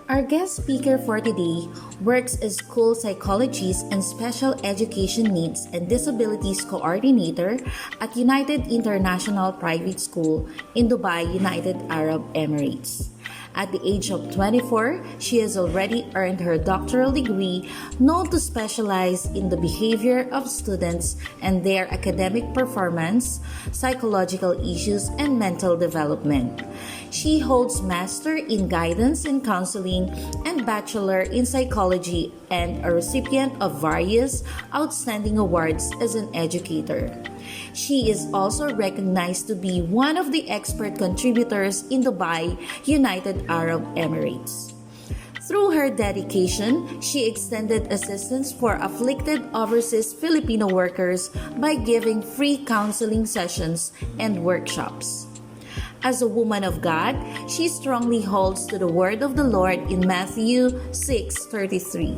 Our guest speaker for today works as school psychologist and special education needs and disabilities coordinator at United International Private School in Dubai, United Arab Emirates. At the age of 24, she has already earned her doctoral degree, known to specialize in the behavior of students and their academic performance, psychological issues, and mental development. She holds Master in Guidance and Counseling and Bachelor in Psychology and a recipient of various outstanding awards as an educator. She is also recognized to be one of the expert contributors in Dubai, United Arab Emirates. Through her dedication, she extended assistance for afflicted overseas Filipino workers by giving free counseling sessions and workshops. As a woman of God, she strongly holds to the word of the Lord in Matthew 6:33.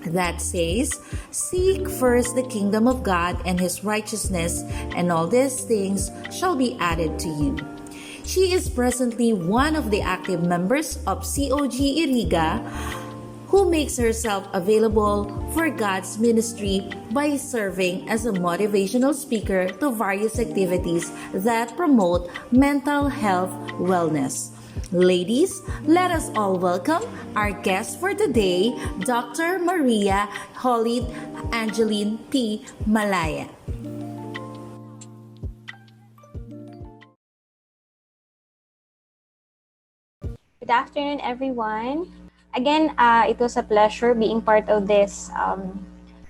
That says, "Seek first the kingdom of God and his righteousness, and all these things shall be added to you." She is presently one of the active members of COG Iriga, who makes herself available for God's ministry by serving as a motivational speaker to various activities that promote mental health wellness. Ladies, let us all welcome our guest for today, Dr. Maria Holly Angeline P. Malaya. Good afternoon, everyone. Again, it was a pleasure being part of this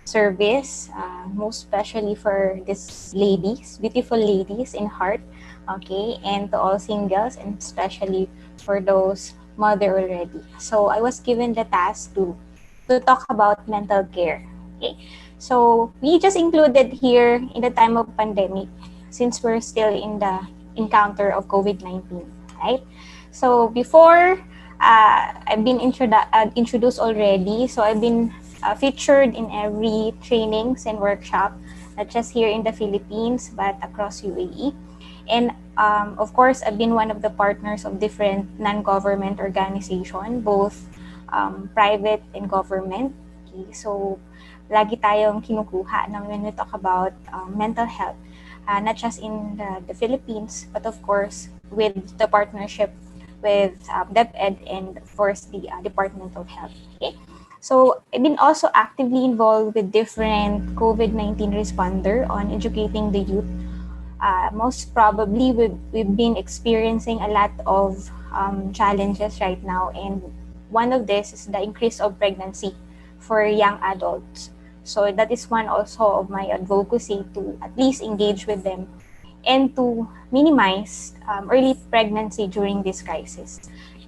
service, most especially for these ladies, beautiful ladies in heart, okay, and to all singles, and especially for those mother already. So I was given the task to talk about mental care. Okay, so we just included here in the time of pandemic, since we're still in the encounter of COVID-19, right? So before, I've been introduced already. So I've been featured in every trainings and workshop, not just here in the Philippines, but across UAE. And of course, I've been one of the partners of different non-government organizations, both private and government. Okay, so lagi tayong kinukuha na when we talk about mental health, not just in the Philippines, but of course with the partnership with DepEd and of course the Department of Health. Okay? So I've been also actively involved with different COVID-19 responder on educating the youth. Most probably we've been experiencing a lot of challenges right now, and one of this is the increase of pregnancy for young adults. So that is one also of my advocacy, to at least engage with them and to minimize early pregnancy during this crisis.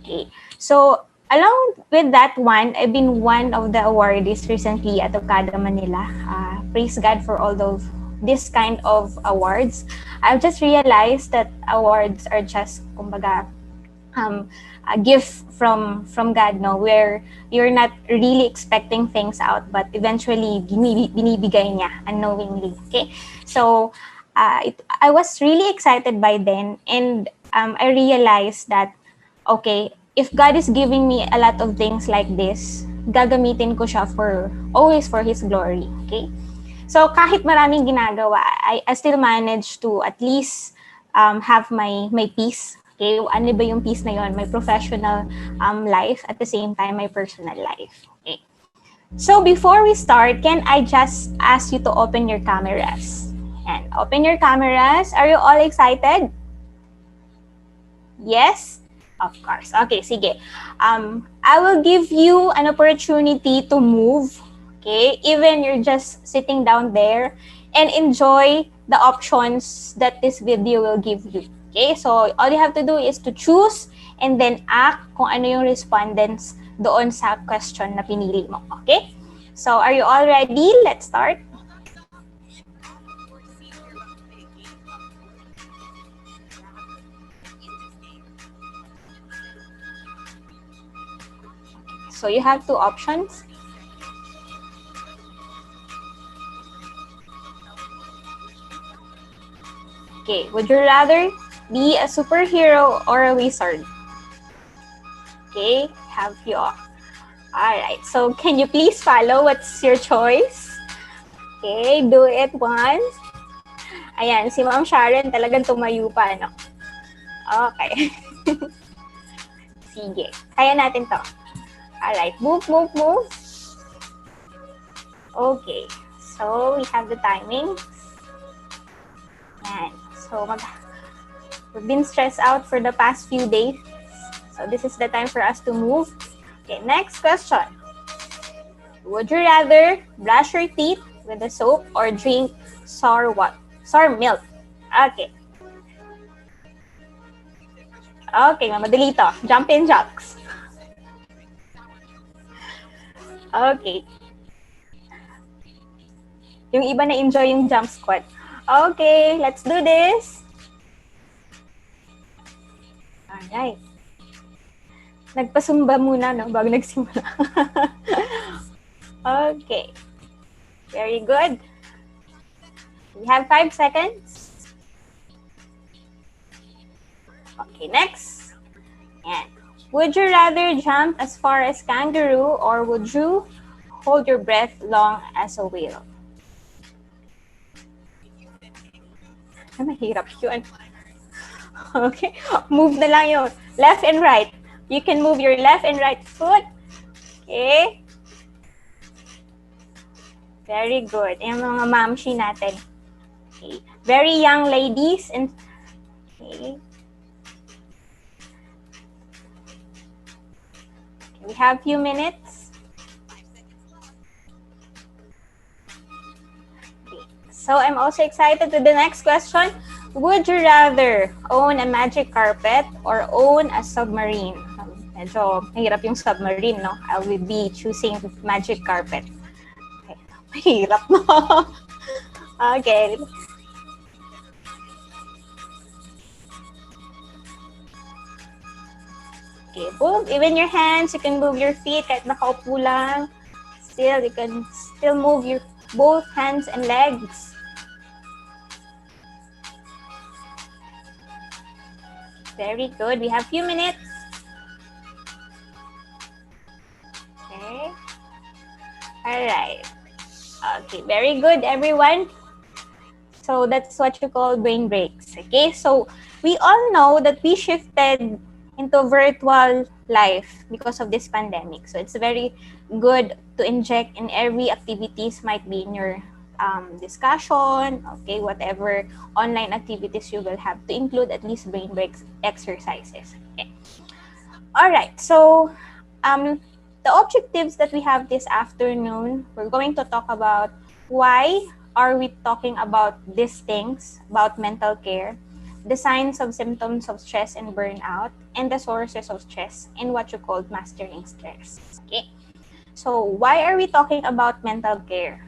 Okay, so along with that one, I've been one of the awardees recently at Okada, Manila. Praise God for all of this kind of awards. I've just realized that awards are just, kumbaga, a gift from God, no, where you're not really expecting things out, but eventually binibigay niya unknowingly. Okay, so I was really excited by then, and I realized that, okay, if God is giving me a lot of things like this, gagamitin ko siya for always for His glory. Okay, so kahit maraming ginagawa, I still manage to at least have my peace. Okay, ano ba yung peace na yon? My professional life, at the same time my personal life. Okay, so before we start, can I just ask you to open your cameras? And open your cameras. Are you all excited? Yes? Of course. Okay, sige. I will give you an opportunity to move. Okay, even you're just sitting down there, and enjoy the options that this video will give you. Okay, so all you have to do is to choose and then act kung ano yung respondents doon sa question na pinili mo. Okay? So are you all ready? Let's start. So you have two options. Okay, would you rather be a superhero or a wizard? Okay, have you all. Alright, so can you please follow what's your choice? Okay, do it once. Ayan, si Ma'am Sharon talagang tumayo pa, no? Okay. Sige, kaya natin to. Alright, move, move, move. Okay, so we have the timing. Ayan, so we've been stressed out for the past few days. So this is the time for us to move. Okay, next question. Would you rather brush your teeth with a soap or drink sour milk? Okay. Okay, mamadali to. Jump in jocks. Okay. Yung iba na enjoy yung jump squat. Okay, let's do this. Alright. Nagpasumba muna, no? Bago nagsimula. Okay. Very good. We have 5 seconds. Okay, next. And would you rather jump as far as kangaroo or would you hold your breath long as a whale? Ay, mahirap yun. Okay, move na lang yun. Left and right. You can move your left and right foot. Okay. Very good. Yung mga mamshi natin. Okay. Very young ladies. And okay. We have few minutes. Okay. So I'm also excited to the next question. Would you rather own a magic carpet or own a submarine? Medyo mahirap yung submarine, no? I will be choosing magic carpet. Okay. Mahirap, no? Okay. Okay, move even your hands. You can move your feet kahit nakaupo lang. Still, you can still move your both hands and legs. Very good. We have few minutes. Okay. All right. Okay, very good, everyone. So that's what you call brain breaks. Okay, so we all know that we shifted into virtual life because of this pandemic. So it's very good to inject in every activities might be in your discussion, okay, whatever online activities you will have to include at least brain breaks exercises. Okay. All right, so the objectives that we have this afternoon, we're going to talk about why are we talking about these things, about mental care, the signs of symptoms of stress and burnout, and the sources of stress, and what you call mastering stress. Okay. So why are we talking about mental care?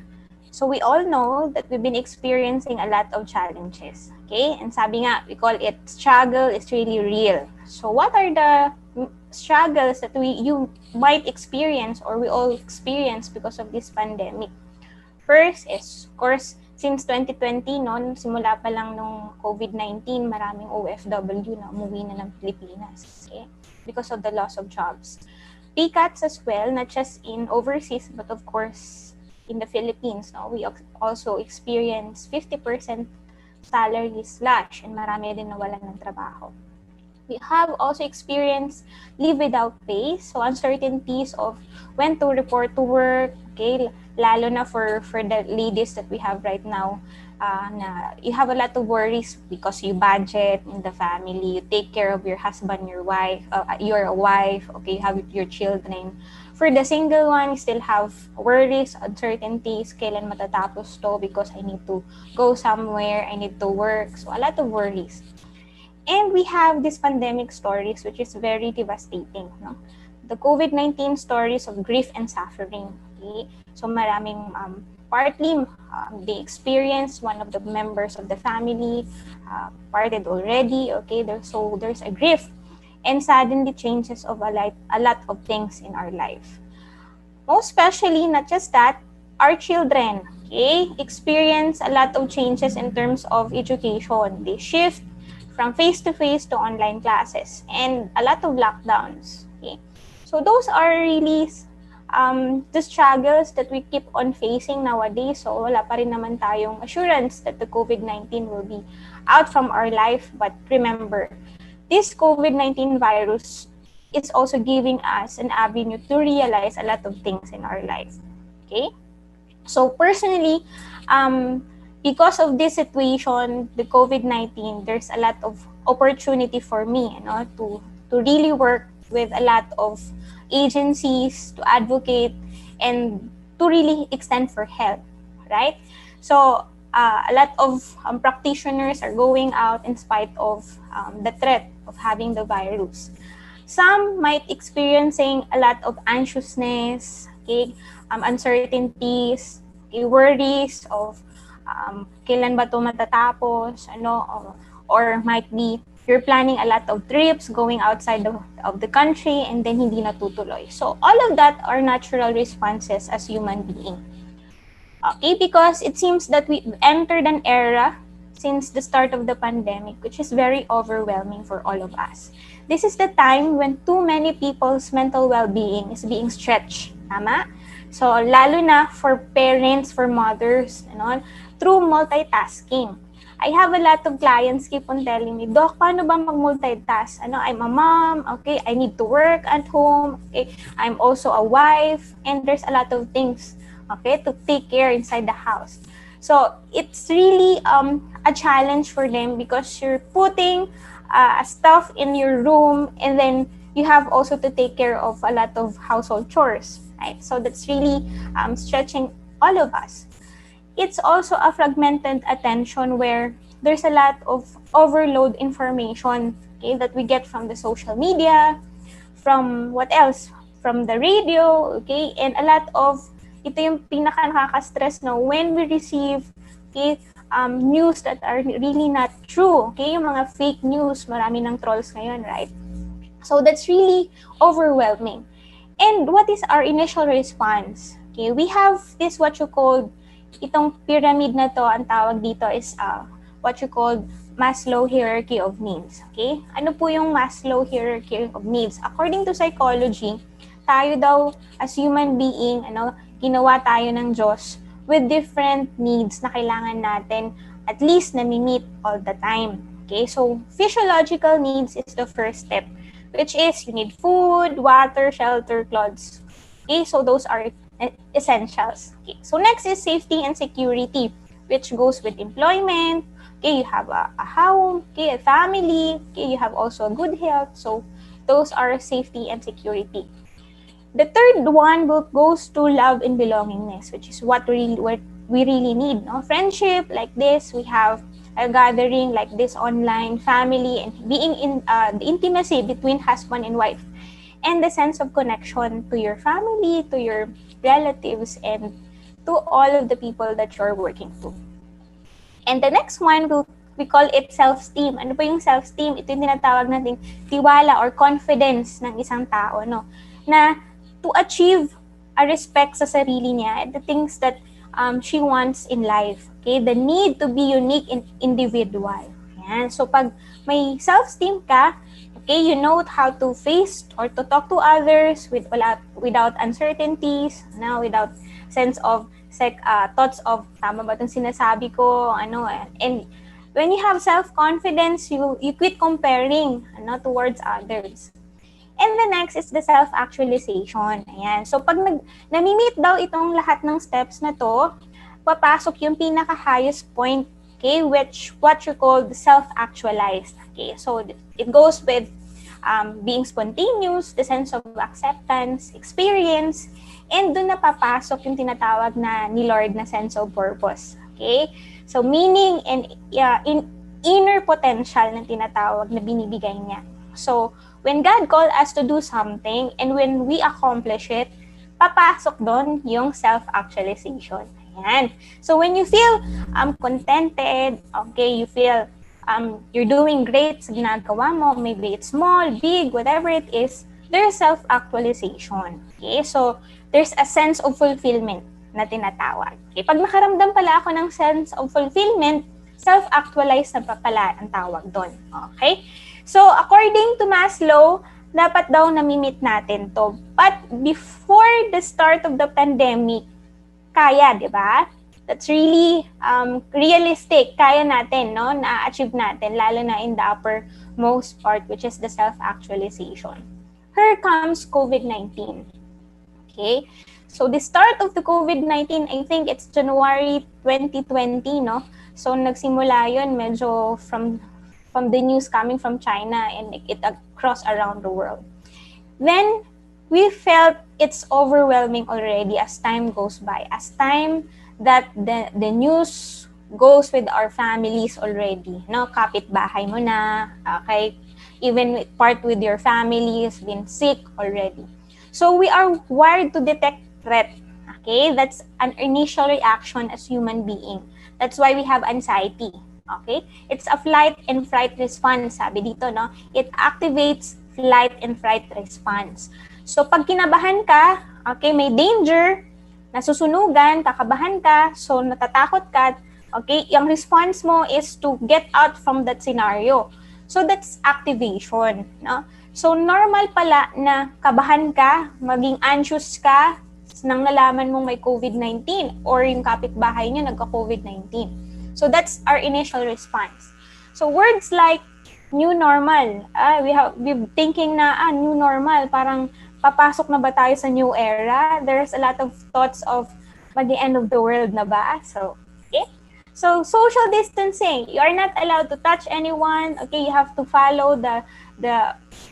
So we all know that we've been experiencing a lot of challenges. Okay? And sabi nga, we call it struggle is really real. So what are the struggles that you might experience or we all experience because of this pandemic? First is, of course, since 2020, no, simula pa lang nung COVID-19, maraming OFW na umuwi na ng Pilipinas. Okay? Because of the loss of jobs. PCATs as well, not just in overseas, but of course, in the Philippines, no, we also experience 50% salary slash and marami din nawalan ng trabaho. We have also experienced leave without pay, so uncertainties of when to report to work, okay, lalo na for the ladies that we have right now, na you have a lot of worries because you budget in the family, you take care of your husband, your wife, you're a wife, okay, you have your children. For the single one, you still have worries, uncertainties, kailan matatapos to because I need to go somewhere, I need to work, so a lot of worries. And we have these pandemic stories, which is very devastating, no? The COVID-19 stories of grief and suffering, okay? So maraming partly they experienced, one of the members of the family parted already, okay? There's a grief and suddenly changes of a lot of things in our life. Most especially, not just that, our children, okay, experience a lot of changes in terms of education. They shift from face-to-face to online classes and a lot of lockdowns, okay? So those are really the struggles that we keep on facing nowadays. So wala pa rin naman tayong assurance that the COVID-19 will be out from our life. But remember, this COVID-19 virus is also giving us an avenue to realize a lot of things in our life. Okay? So personally, because of this situation, the COVID-19, there's a lot of opportunity for me, to really work with a lot of agencies to advocate and to really extend for help, right? So a lot of practitioners are going out in spite of the threat of having the virus. Some might experiencing a lot of anxiousness, okay, uncertainties, okay, worries of kailan ba to matatapos, or might be you're planning a lot of trips going outside of the country and then hindi natutuloy. So all of that are natural responses as human beings. Okay, because it seems that we entered an era since the start of the pandemic, which is very overwhelming for all of us. This is the time when too many people's mental well-being is being stretched. Tama? So, lalo na for parents, for mothers, through multitasking. I have a lot of clients keep on telling me, Doc, paano ba mag-multitask? I'm a mom, okay, I need to work at home, okay, I'm also a wife, and there's a lot of things, okay, to take care inside the house. So it's really a challenge for them because you're putting stuff in your room and then you have also to take care of a lot of household chores, right? So that's really stretching all of us. It's also a fragmented attention where there's a lot of overload information, okay, that we get from the social media, from what else? From the radio, okay? And a lot of, ito yung pinaka nakaka-stress, no? When we receive, okay, news that are really not true, okay? Yung mga fake news, marami ng trolls ngayon, right? So that's really overwhelming. And what is our initial response? Okay, we have this what you call, itong pyramid na to, ang tawag dito is what you call Maslow hierarchy of needs. Okay? Ano po yung Maslow hierarchy of needs? According to psychology, tayo daw as human being, ginawa tayo ng Diyos with different needs na kailangan natin at least na-meet all the time. Okay? So, physiological needs is the first step, which is you need food, water, shelter, clothes. Okay? So, those are essentials. Okay. So, next is safety and security, which goes with employment. Okay, you have a home, okay, a family, okay, you have also a good health. So those are safety and security. The third one goes to love and belongingness, which is what we really need. No? Friendship like this, we have a gathering like this online, family, and being in the intimacy between husband and wife, and the sense of connection to your family, to your relatives, and to all of the people that you're working to. And the next one, we call it self-esteem. Ano po yung self-esteem? Ito yung tinatawag nating tiwala or confidence ng isang tao, no? Na to achieve a respect sa sarili niya and the things that she wants in life. Okay? The need to be unique and individual. Yan. So pag may self-esteem ka, okay, you know how to face or to talk to others without uncertainties, without sense of thoughts of tama ba itong sinasabi ko, and when you have self-confidence, you quit comparing towards others. And the next is the self-actualization. Ayan. So pag nami-meet daw itong lahat ng steps na to, papasok yung pinaka-highest point, okay, which what you call the self-actualized. Okay, so it goes with being spontaneous, the sense of acceptance, experience, and doon napapasok yung tinatawag na ni Lord na sense of purpose. Okay? So meaning and in inner potential na tinatawag na binibigay niya. So when God called us to do something and when we accomplish it, papasok doon yung self-actualization. Ayan. So when you feel contented, okay, you feel you're doing great sa ginagawa mo, maybe it's small, big, whatever it is, there's self-actualization. Okay? So there's a sense of fulfillment na tinatawag. Okay? Pag nakaramdam pala ako ng sense of fulfillment, self-actualize na pala ang tawag doon. Okay? So according to Maslow, dapat daw namimit natin to. But before the start of the pandemic, kaya, di ba? That's really realistic. Kaya natin, no? Na-achieve natin, lalo na in the uppermost part, which is the self-actualization. Here comes COVID-19. Okay? So the start of the COVID-19, I think it's January 2020, no? So nagsimula yun medyo from the news coming from China and it across around the world. Then we felt it's overwhelming already as time goes by. As time that the news goes with our families already. No, kapitbahay mo na, okay? Even part with your family has been sick already. So we are wired to detect threat. Okay? That's an initial reaction as human being. That's why we have anxiety. Okay? It's a flight and fright response, sabi dito, no? It activates flight and fright response. So pag kinabahan ka, okay, may danger, nasusunugan, kakabahan ka, so natatakot ka, okay, yung response mo is to get out from that scenario. So that's activation, no? So normal pala na kabahan ka, maging anxious ka nang nalaman mong may COVID-19 or yung kapitbahay niyo nagka-COVID-19. So that's our initial response. So words like new normal, we're thinking na new normal, parang papasok na ba tayo sa new era? There's a lot of thoughts of the end of the world na ba? So, okay. So, social distancing. You are not allowed to touch anyone. Okay, you have to follow the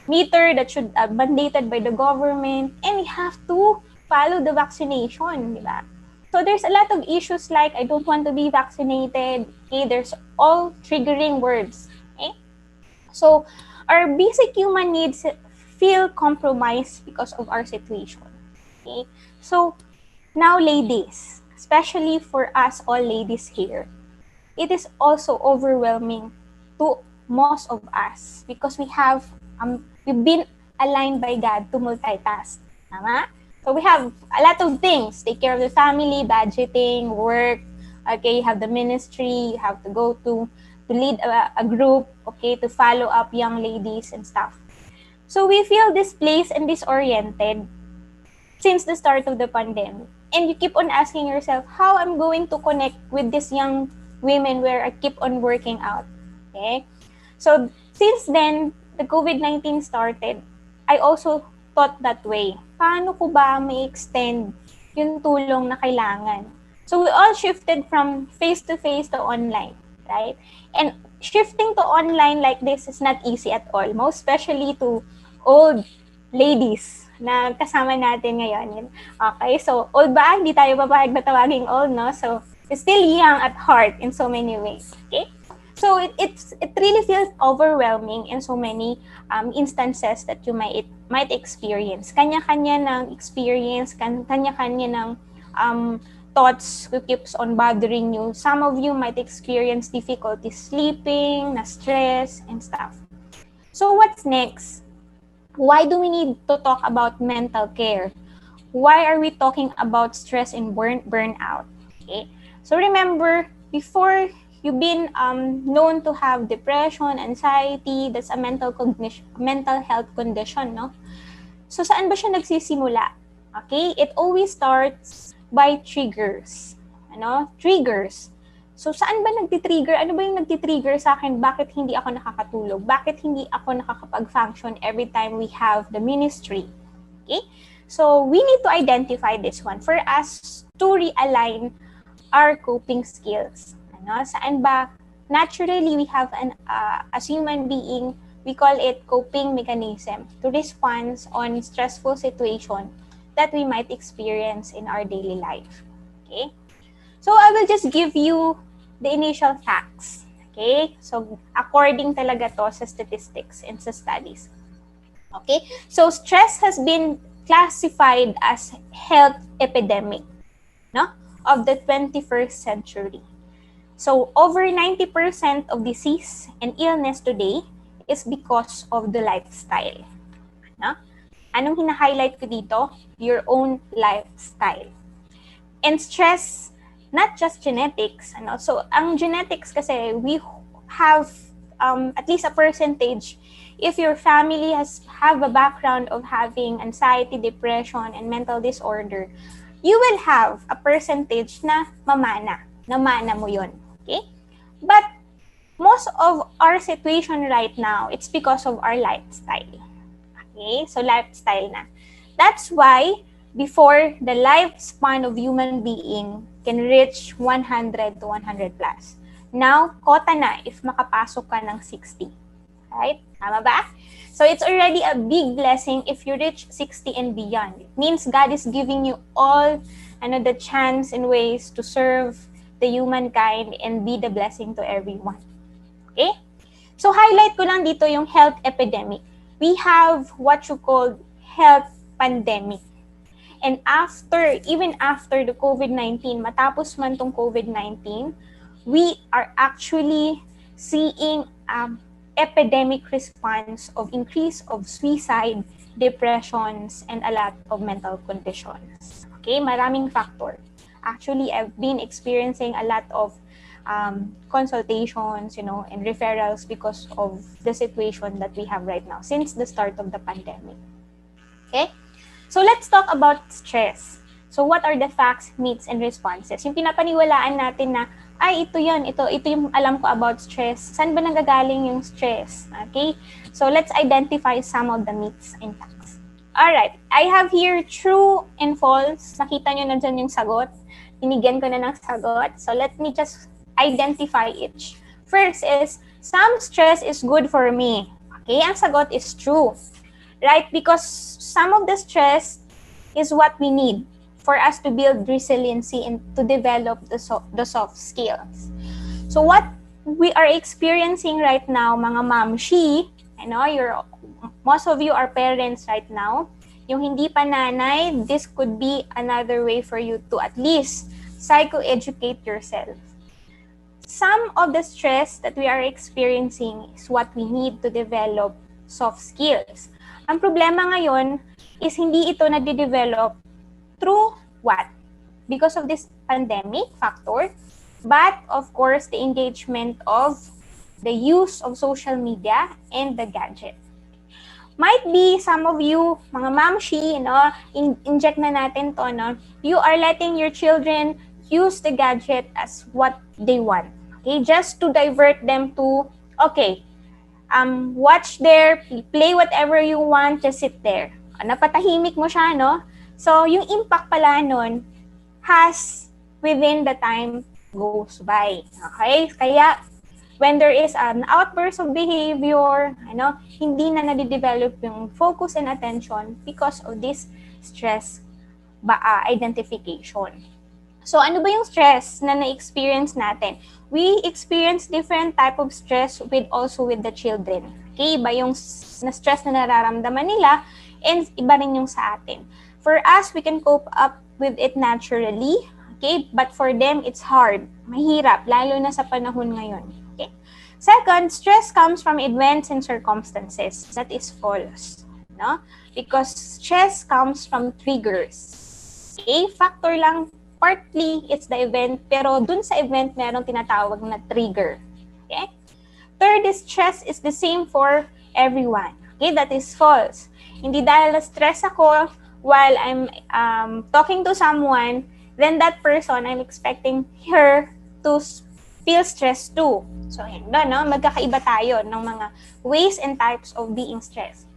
meter that should mandated by the government, and you have to follow the vaccination, di ba? So there's a lot of issues like I don't want to be vaccinated. Okay, there's all triggering words. Okay, so our basic human needs feel compromised because of our situation. Okay, so now ladies, especially for us all ladies here, it is also overwhelming to most of us because we've been aligned by God to multitask. Tama? So we have a lot of things. Take care of the family, budgeting, work. Okay, you have the ministry. You have to go to lead a group. Okay, to follow up young ladies and stuff. So we feel displaced and disoriented since the start of the pandemic. And you keep on asking yourself, how I'm going to connect with these young women where I keep on working out. Okay? So since then, the COVID-19 started, I also thought that way. Paano ko ba may extend yung tulong na kailangan? So we all shifted from face-to-face to online, right? And shifting to online like this is not easy at all, most especially to old ladies na kasama natin ngayon. Okay, so old ba? Hindi tayo papayag na tawaging old, no? So, still young at heart in so many ways. Okay? So, it really feels overwhelming in so many instances that you might experience. Kanya-kanya ng experience, kanya-kanya ng thoughts who keeps on bothering you. Some of you might experience difficulty sleeping, na stress, and stuff. So, what's next? Why do we need to talk about mental care? Why are we talking about stress and burnout? Okay. So remember, before you've been known to have depression, anxiety, that's a mental health condition, no? So saan ba siya nagsisimula? Okay, it always starts by triggers. Triggers. So, saan ba nagtitrigger? Ano ba yung nagtitrigger sa akin? Bakit hindi ako nakakatulog? Bakit hindi ako nakakapag-function every time we have the ministry? Okay? So, we need to identify this one for us to realign our coping skills. Saan ba? Naturally, we have as human being, we call it coping mechanism to respond on stressful situation that we might experience in our daily life. Okay? So, I will just give you the initial facts. Okay? So, according talaga to sa statistics and sa studies. Okay? So, stress has been classified as health epidemic, no? Of the 21st century. So, over 90% of disease and illness today is because of the lifestyle. No? Anong hina-highlight ko dito? Your own lifestyle. And stress, not just genetics. So, ang genetics kasi, we have at least a percentage, if your family have a background of having anxiety, depression, and mental disorder, you will have a percentage na namana mo yun. Okay? But most of our situation right now, it's because of our lifestyle. Okay? So lifestyle na. That's why before, the lifespan of human being can reach 100 to 100 plus. Now, kota na if makapasok ka ng 60. Right? Tama ba? So it's already a big blessing if you reach 60 and beyond. It means God is giving you all the chance and ways to serve the humankind and be the blessing to everyone. Okay? So highlight ko lang dito yung health epidemic. We have what you call health pandemic. And even after the COVID-19, matapos man tong COVID-19, we are actually seeing epidemic response of increase of suicide, depressions, and a lot of mental conditions. Okay, maraming factor. Actually, I've been experiencing a lot of consultations, and referrals because of the situation that we have right now since the start of the pandemic. Okay? So let's talk about stress. So what are the facts, myths, and responses? Yung pinapaniwalaan natin na, ito yung alam ko about stress. Saan ba nanggagaling yung stress? Okay? So let's identify some of the myths and facts. Alright, I have here true and false. Nakita nyo na dyan yung sagot. Tinigyan ko na ng sagot. So let me just identify each. First is, some stress is good for me. Okay, ang sagot is true. Right? Because some of the stress is what we need for us to build resiliency and to develop the soft skills. So what we are experiencing right now, mga mamshi, most of you are parents right now, yung hindi pa nanay, this could be another way for you to at least psychoeducate yourself. Some of the stress that we are experiencing is what we need to develop soft skills. Ang problema ngayon is hindi ito nade-develop through what? Because of this pandemic factor, but of course the engagement of the use of social media and the gadget. Might be some of you, mga mamshi, inject na natin to, you are letting your children use the gadget as what they want. Okay, just to divert them to, okay, watch there, play whatever you want, just sit there. Napatahimik mo siya, no? So, yung impact pala nun has within the time goes by. Okay? Kaya, when there is an outburst of behavior, hindi na nade-develop yung focus and attention because of this stress identification. So, ano ba yung stress na na-experience natin? We experience different type of stress also with the children. Okay? Iba yung stress na nararamdaman nila and iba rin yung sa atin. For us, we can cope up with it naturally. Okay? But for them, it's hard. Mahirap, lalo na sa panahon ngayon. Okay? Second, stress comes from events and circumstances. That is false. No? Because stress comes from triggers. Okay? Factor lang, partly it's the event, pero dun sa event merong tinatawag na trigger. Okay? Third is stress is the same for everyone. Okay? That is false. Hindi dahil na-stress ako while I'm talking to someone, then that person, I'm expecting her to feel stressed too. So, magkakaiba tayo ng mga ways and types of being stressed.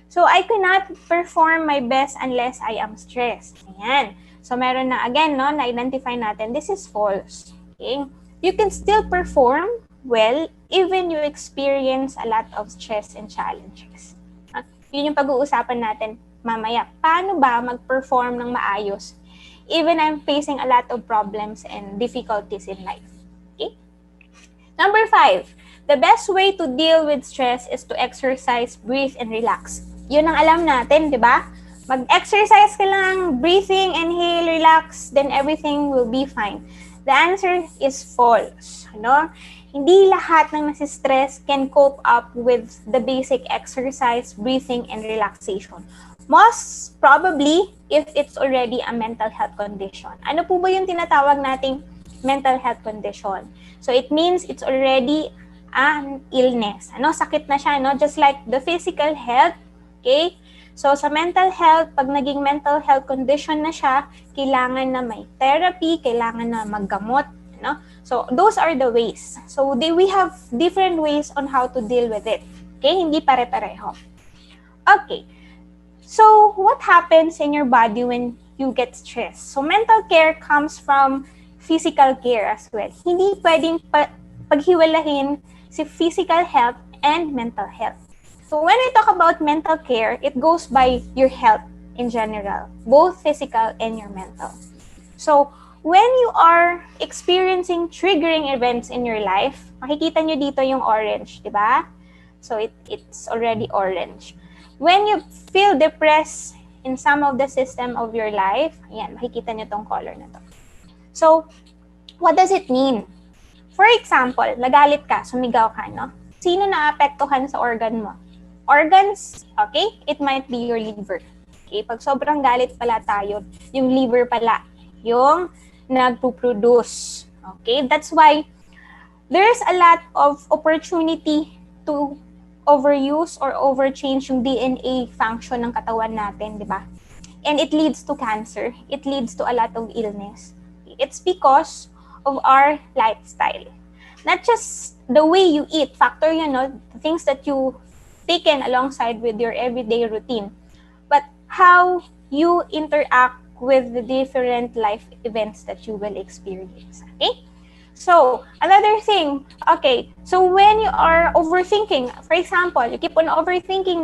So, I cannot perform my best unless I am stressed. Ayan. So, meron na, again, na-identify natin, this is false. Okay? You can still perform well even you experience a lot of stress and challenges. Yun yung pag-uusapan natin mamaya. Paano ba mag-perform ng maayos even I'm facing a lot of problems and difficulties in life? Okay? Number 5, the best way to deal with stress is to exercise, breathe, and relax. Yun ang alam natin, di ba? Mag-exercise ka lang, breathing, inhale, relax, then everything will be fine. The answer is false. Hindi lahat ng nasi-stress can cope up with the basic exercise, breathing, and relaxation. Most probably, if it's already a mental health condition. Ano po ba yung tinatawag nating mental health condition? So it means it's already an illness. Sakit na siya, just like the physical health, okay? So, sa mental health, pag naging mental health condition na siya, kailangan na may therapy, kailangan na maggamot, So, those are the ways. So, we have different ways on how to deal with it. Okay? Hindi pare-pareho. Okay. So, what happens in your body when you get stressed? So, mental care comes from physical care as well. Hindi pwedeng paghiwalayin si physical health and mental health. So, when we talk about mental care, it goes by your health in general, both physical and your mental. So, when you are experiencing triggering events in your life, makikita nyo dito yung orange, di ba? So, it's already orange. When you feel depressed in some of the system of your life, ayan, makikita nyo tong color na to. So, what does it mean? For example, nagalit ka, sumigaw ka, Sino naapektuhan sa organ mo? Organs, okay? It might be your liver. Okay? Pag sobrang galit pala tayo, yung liver pala, yung nagpo-produce. Okay? That's why there's a lot of opportunity to overuse or overchange yung DNA function ng katawan natin, di ba? And it leads to cancer. It leads to a lot of illness. It's because of our lifestyle. Not just the way you eat, factor yun, the things that you taken alongside with your everyday routine, but how you interact with the different life events that you will experience. Okay? So, another thing, okay, so when you are overthinking, for example, you keep on overthinking,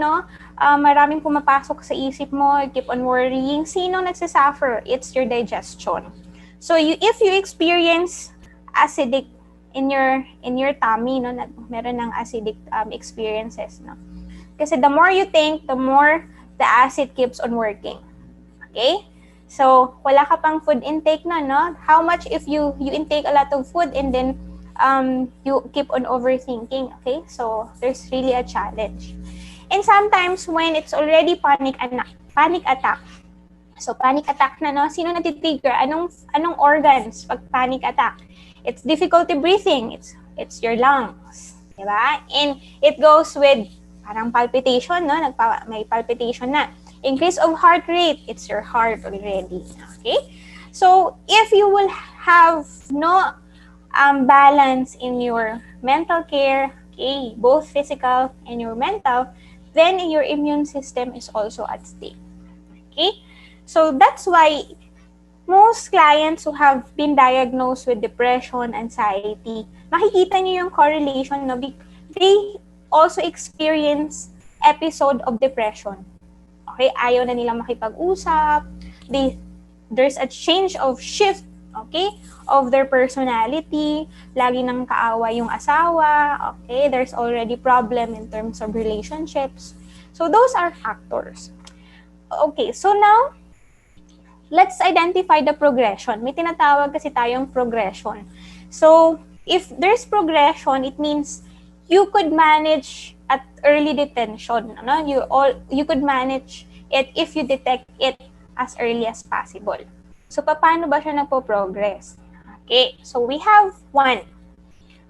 maraming pumapasok sa isip mo, you keep on worrying, sino nagsasuffer? It's your digestion. So, if you experience acidic in your tummy, meron ng acidic experiences, Kasi the more you think, the more the acid keeps on working. Okay? So, wala ka pang food intake na, How much if you intake a lot of food and then you keep on overthinking, okay? So, there's really a challenge. And sometimes when it's already panic attack. So, panic attack na, Sino natitrigger? Anong organs pag panic attack? It's difficulty breathing. It's your lungs. Diba? And it goes with parang palpitation, may palpitation na. Increase of heart rate, it's your heart already. Okay? So, if you will have no balance in your mental care, okay, both physical and your mental, then your immune system is also at stake. Okay? So, that's why most clients who have been diagnosed with depression, anxiety, makikita niyo yung correlation, they also experience episode of depression. Okay, ayaw na nilang makipag-usap. There's a change of shift, okay, of their personality. Lagi nang kaaway yung asawa. Okay, there's already problem in terms of relationships. So those are factors. Okay, so now, let's identify the progression. May tinatawag kasi tayong progression. So, if there's progression, it means you could manage at early detention. You could manage it if you detect it as early as possible. So, paano ba siya nagpo-progress? Okay, so we have one.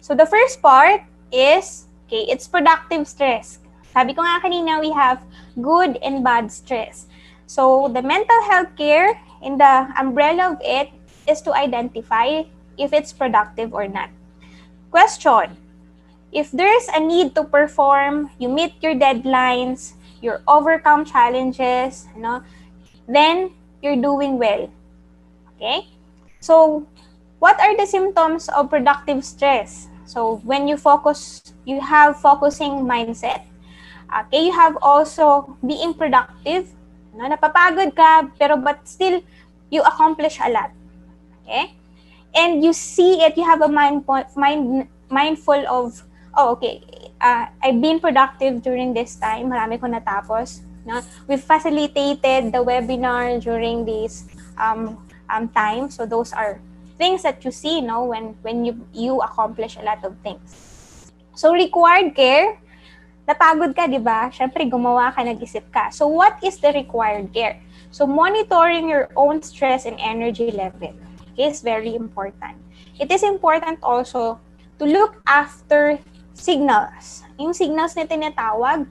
So, the first part is, okay, it's productive stress. Sabi ko nga kanina, we have good and bad stress. So, the mental health care, in the umbrella of it, is to identify if it's productive or not. Question: if there's a need to perform, you meet your deadlines, you overcome challenges, then you're doing well. Okay? So, what are the symptoms of productive stress? So, when you focus, you have focusing mindset. Okay, you have also being productive. Napapagod ka, but still, you accomplish a lot. Okay? And you see it, you have a mindful of, I've been productive during this time. Marami ko natapos. We've facilitated the webinar during this time. So those are things that you see, when you accomplish a lot of things. So required care, napagod ka, di ba? Siyempre, gumawa ka, nag-isip ka. So what is the required care? So monitoring your own stress and energy level is very important. It is important also to look after signals. Yung signals na tinatawag,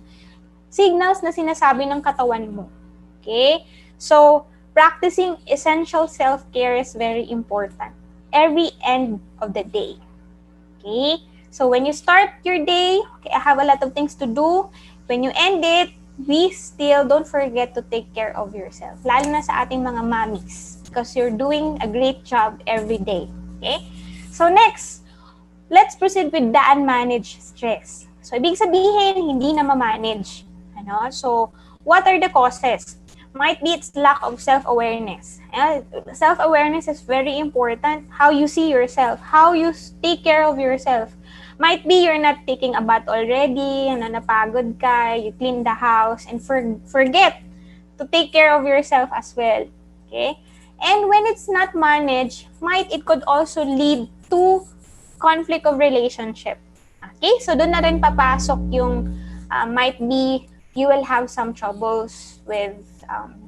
signals na sinasabi ng katawan mo. Okay? So, practicing essential self-care is very important every end of the day. Okay? So, when you start your day, okay, I have a lot of things to do. When you end it, we still don't forget to take care of yourself. Lalo na sa ating mga mommies, because you're doing a great job every day. Okay? So, next, let's proceed with the unmanaged stress. So, ibig sabihin, hindi na ma-manage. Ano? So, what are the causes? Might be it's lack of self-awareness. Self-awareness is very important. How you see yourself, how you take care of yourself. Might be you're not taking a bath already, napagod ka, you clean the house, and forget to take care of yourself as well. Okay? And when it's not managed, it could also lead to conflict of relationship. Okay? So, doon na rin papasok yung might be you will have some troubles with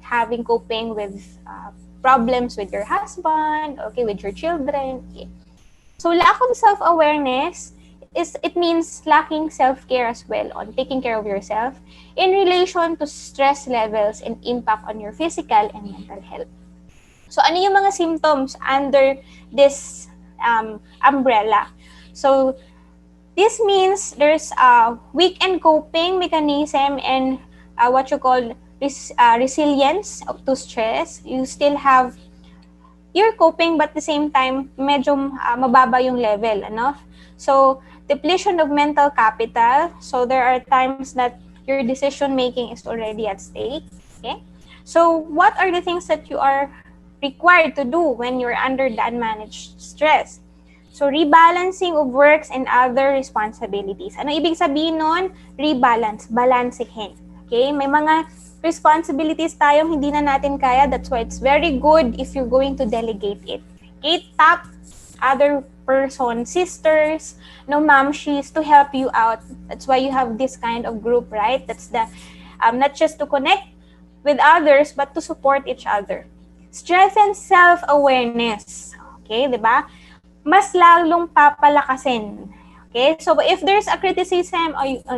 having coping with problems with your husband, okay, with your children. Okay. So, lack of self-awareness it means lacking self-care as well on taking care of yourself in relation to stress levels and impact on your physical and mental health. So, ano yung mga symptoms under this umbrella? So, this means there's a weak and coping mechanism and what you call resilience to stress. You still have you're coping but at the same time medyo mababa yung level, ano? So, depletion of mental capital. So, there are times that your decision making is already at stake. Okay? So, what are the things that you are required to do when you're under the unmanaged stress? So, rebalancing of works and other responsibilities. Ano ibig sabihin nun? Rebalance, balansehin. Okay? May mga responsibilities tayong hindi na natin kaya. That's why it's very good if you're going to delegate it. Okay? Tap other person, sisters, mamshies to help you out. That's why you have this kind of group, right? That's the not just to connect with others, but to support each other. Strengthen self-awareness. Okay, di ba? Mas lalong papalakasin. Okay? So, if there's a criticism,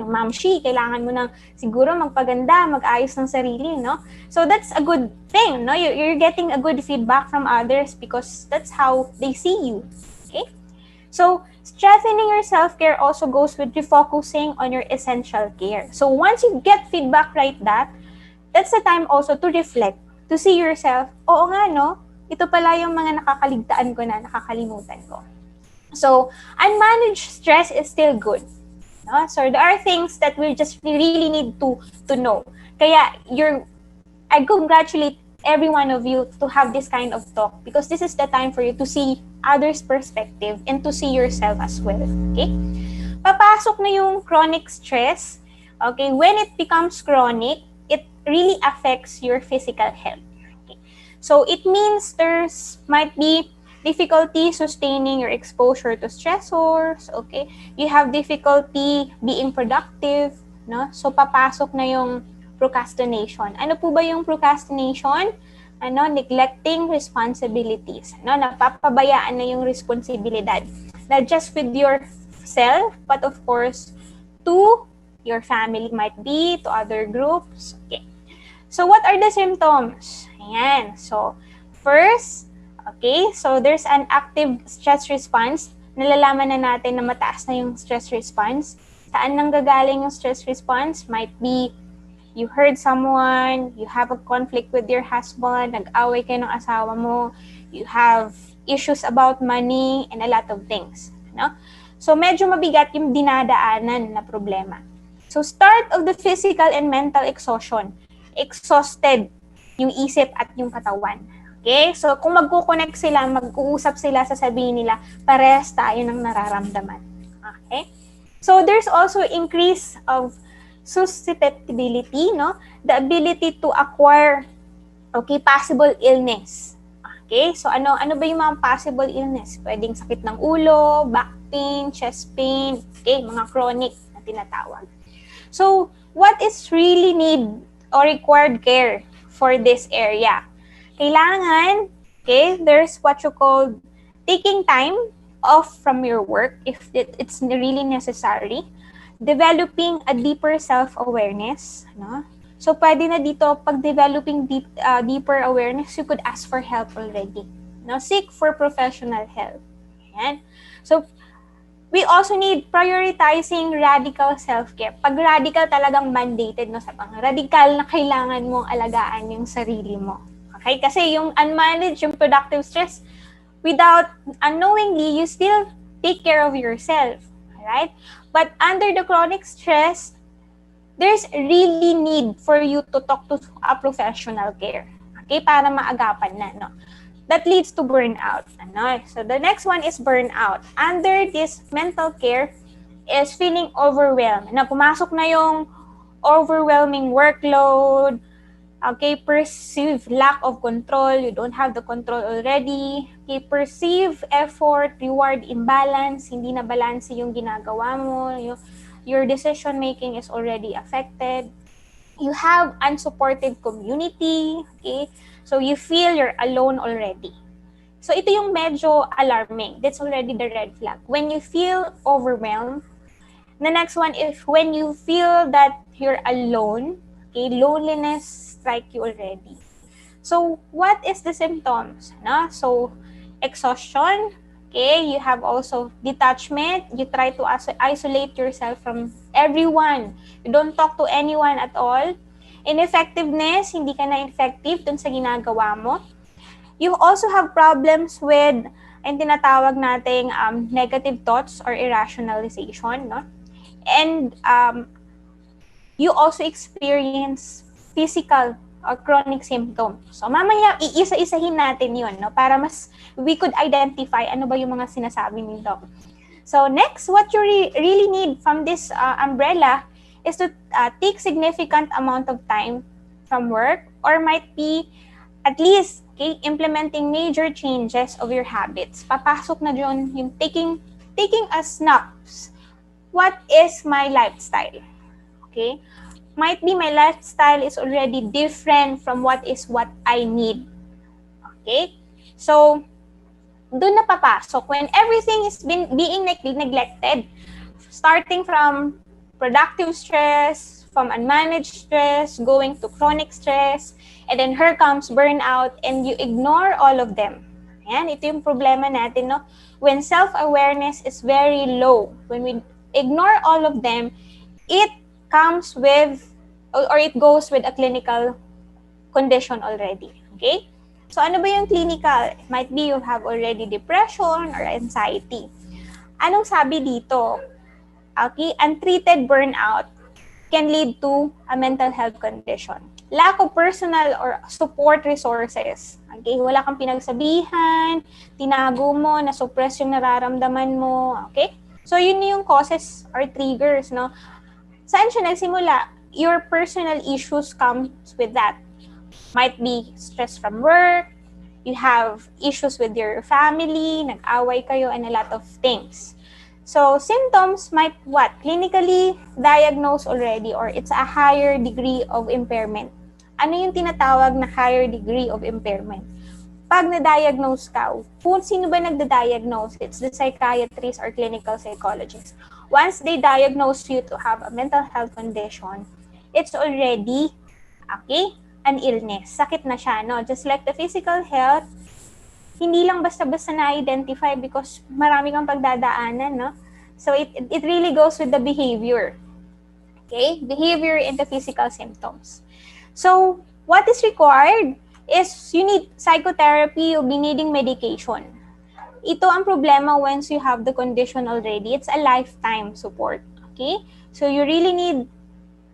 mamshi, kailangan mo nang siguro magpaganda, mag-ayos ng sarili, no? So, that's a good thing, no? You're getting a good feedback from others because that's how they see you. Okay? So, strengthening your self-care also goes with refocusing on your essential care. So, once you get feedback like that, that's the time also to reflect, to see yourself, oo nga, no? Ito pala yung mga nakakaligtaan ko na, nakakalimutan ko. So, unmanaged stress is still good. No? So, there are things that we just really need to know. Kaya, I congratulate every one of you to have this kind of talk because this is the time for you to see others' perspective and to see yourself as well. Okay? Papasok na yung chronic stress. Okay? When it becomes chronic, it really affects your physical health. Okay? So, it means there's might be difficulty sustaining your exposure to stressors, okay? You have difficulty being productive, no? So, papasok na yung procrastination. Ano po ba yung procrastination? Neglecting responsibilities. Napapabayaan na yung responsibilidad. Not just with yourself, but of course, to your family might be, to other groups. Okay. So, what are the symptoms? Ayan. So, first, okay, so there's an active stress response. Nalalaman na natin na mataas na yung stress response. Saan nanggagaling yung stress response? Might be you hurt someone, you have a conflict with your husband, nag-away kayo ng asawa mo, you have issues about money, and a lot of things. No? So medyo mabigat yung dinadaanan na problema. So start of the physical and mental exhaustion. Exhausted yung isip at yung katawan. Okay? So, kung magkukonect sila, mag-uusap sila, sasabihin nila, parehas tayo ng nararamdaman. Okay? So, there's also increase of susceptibility, no? The ability to acquire, okay, possible illness. Okay? So, ano ba yung mga possible illness? Pwedeng sakit ng ulo, back pain, chest pain, okay, mga chronic na tinatawag. So, what is really need or required care for this area? Kailangan, okay, there's what you call taking time off from your work if it's really necessary. Developing a deeper self-awareness, no? So, pwede na dito, pag developing deeper awareness, you could ask for help already. No? Seek for professional help. Ayan. So, we also need prioritizing radical self-care. Pag radical, talagang mandated, no? Sa pang radical na kailangan mong alagaan yung sarili mo. Okay? Kasi yung unmanaged, yung productive stress, without unknowingly, you still take care of yourself. Alright? But under the chronic stress, there's really need for you to talk to a professional care. Okay? Para maagapan na, no? That leads to burnout. Ano? So the next one is burnout. Under this mental care is feeling overwhelmed. Na pumasok na yung overwhelming workload, okay, perceive lack of control, you don't have the control already, okay, perceive effort, reward imbalance, hindi na balance yung ginagawa mo, your decision making is already affected. You have unsupported community, okay? So you feel you're alone already. So ito yung medyo alarming. That's already the red flag. When you feel overwhelmed, the next one is when you feel that you're alone, okay, loneliness strike you already. So what is the symptoms? No? So exhaustion, okay, you have also detachment, you try to isolate yourself from everyone. You don't talk to anyone at all. Ineffectiveness, hindi ka na effective dun sa ginagawa mo. You also have problems with ang tinatawag nating negative thoughts or irrationalization, no? And you also experience physical or chronic symptoms. So mamaya iisa-isahin natin 'yon, no, para mas we could identify ano ba yung mga sinasabi ni Doc. So next, what you really need from this umbrella is to take significant amount of time from work, or might be at least, okay, implementing major changes of your habits. Papasok na dyan yung taking a snaps. What is my lifestyle? Okay? Might be my lifestyle is already different from what I need. Okay? So, doon na papasok when everything is being neglected. Starting from productive stress, from unmanaged stress, going to chronic stress, and then here comes burnout, and you ignore all of them. Ayan, ito yung problema natin, no? When self-awareness is very low, when we ignore all of them, it comes with, or it goes with a clinical condition already. Okay? So, ano ba yung clinical? It might be you have already depression or anxiety. Anong sabi dito? Okay, untreated burnout can lead to a mental health condition. Lack of personal or support resources. Okay, wala kang pinagsabihan, tinago mo, na-suppress yung nararamdaman mo. Okay? So, yun yung causes or triggers, no? Saan siya nagsimula? Your personal issues comes with that. Might be stress from work, you have issues with your family, nag-away kayo, and a lot of things. So, symptoms might what? Clinically diagnosed already, or it's a higher degree of impairment. Ano yung tinatawag na higher degree of impairment? Pag na-diagnose ka, sino ba nagda-diagnose? It's the psychiatrist or clinical psychologist. Once they diagnose you to have a mental health condition, it's already, okay, an illness. Sakit na siya, no? Just like the physical health, hindi lang basta-basta na-identify because marami kang pagdadaanan, no? So, it really goes with the behavior. Okay? Behavior and the physical symptoms. So, what is required is you need psychotherapy, you'll be needing medication. Ito ang problema once you have the condition already. It's a lifetime support. Okay? So, you really need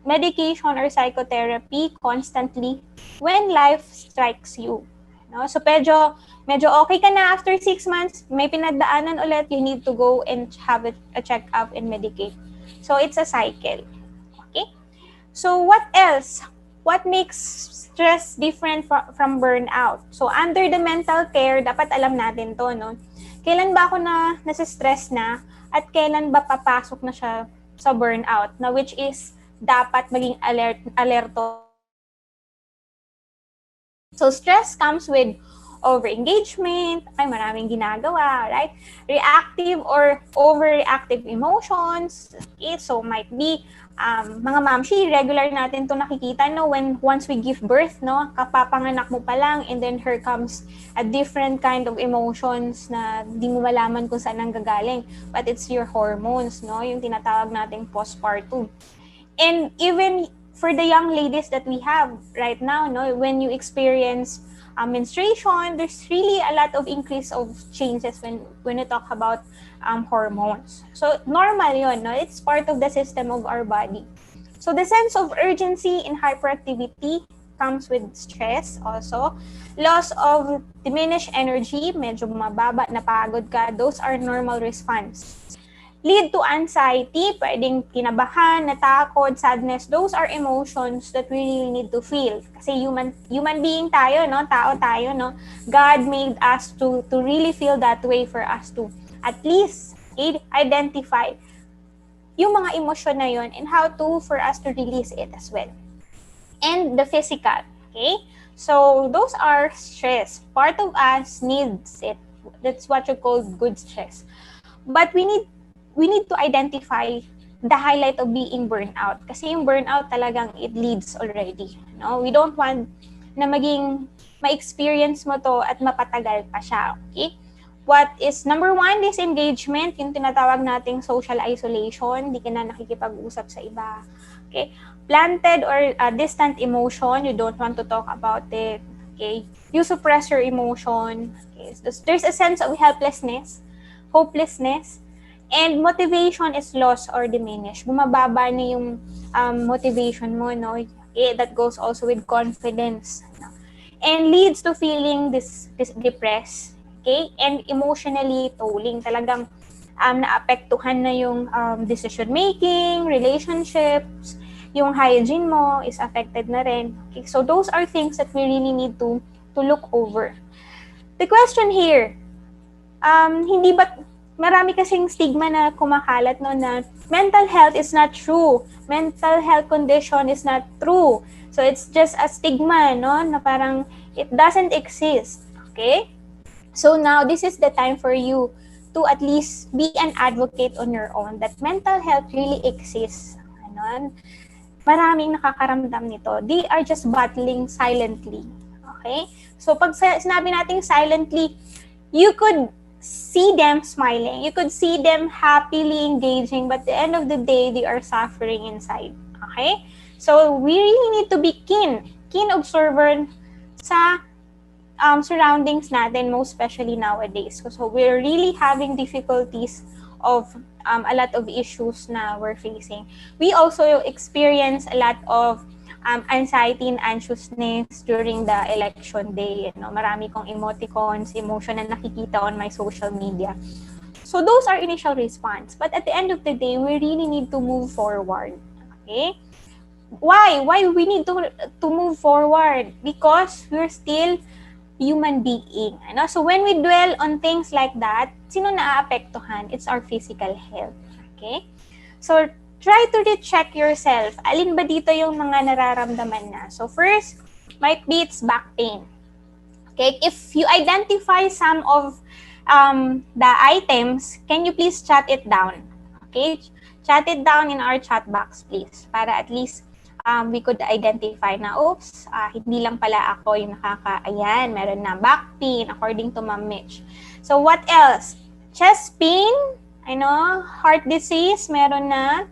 medication or psychotherapy constantly when life strikes you. No? So, medyo okay ka na after 6 months, may pinagdaanan ulit, you need to go and have a check-up and medicate. So, it's a cycle. Okay? So, what else? What makes stress different from burnout? So, under the mental care, dapat alam natin to, no? Kailan ba ako nasa-stress na at kailan ba papasok na siya sa burnout, na which is dapat maging alerto. So, stress comes with over-engagement, ay maraming ginagawa, right? Reactive or overreactive emotions. Okay, so might be mga mamshi, regular natin to nakikita, no, when once we give birth, no, kapapanganak mo pa lang, and then here comes a different kind of emotions na di mo malaman kung saan ang gagaling. But it's your hormones, no, yung tinatawag nating postpartum. And even for the young ladies that we have right now, no, when you experience menstruation, there's really a lot of increase of changes when you talk about hormones. So normal yun, no? It's part of the system of our body. So the sense of urgency in hyperactivity comes with stress also. Loss of diminished energy, medyo mababa, napagod ka, those are normal response. Lead to anxiety, pwedeng kinabahan, natakot, sadness. Those are emotions that we really need to feel. Kasi human being tayo, no? Tao tayo, no? God made us to really feel that way for us to at least identify yung mga emosyon na yun and how to for us to release it as well. And the physical, okay? So those are stress. Part of us needs it. That's what you call good stress. But we need to identify the highlight of being burnout. Kasi yung burnout talagang it leads already. No? We don't want na maging ma-experience mo to at mapatagal pa siya. Okay? What is number one, disengagement, yung tinatawag nating social isolation, di ka na nakikipag-usap sa iba. Okay? Planted or distant emotion, you don't want to talk about it. Okay? You suppress your emotion. Okay? So there's a sense of helplessness, hopelessness, and motivation is lost or diminished. Bumababa na yung motivation mo, no? Okay, that goes also with confidence. No? And leads to feeling depressed, okay? And emotionally tolling. Talagang naapektuhan na yung decision making, relationships, yung hygiene mo is affected na rin. Okay? So those are things that we really need to look over. The question here, hindi ba marami kasing stigma na kumakalat, no, na mental health is not true. Mental health condition is not true. So it's just a stigma, no, na parang it doesn't exist. Okay? So now this is the time for you to at least be an advocate on your own that mental health really exists. Ano? Maraming nakakaramdam nito. They are just battling silently. Okay? So pag sinabi nating silently, you could see them smiling. You could see them happily engaging, but at the end of the day, they are suffering inside. Okay? So, we really need to be keen observer sa surroundings natin, most especially nowadays. So, we're really having difficulties of a lot of issues na we're facing. We also experience a lot of anxiety and anxiousness during the election day. You know, marami kong emoticons, emotion na nakikita on my social media. So those are initial response. But at the end of the day, we really need to move forward. Okay? Why? Why we need to move forward? Because we're still human being. Ano? So when we dwell on things like that, sino naaapektuhan? It's our physical health. Okay? So try to recheck yourself. Alin ba dito yung mga nararamdaman na? So first, might be it's back pain. Okay, if you identify some of the items, can you please jot it down? Okay, jot it down in our chat box, please, para at least we could identify na, oops, hindi lang pala ako yung ayan, meron na back pain according to Ma'am Mitch. So what else? Chest pain, heart disease, meron na.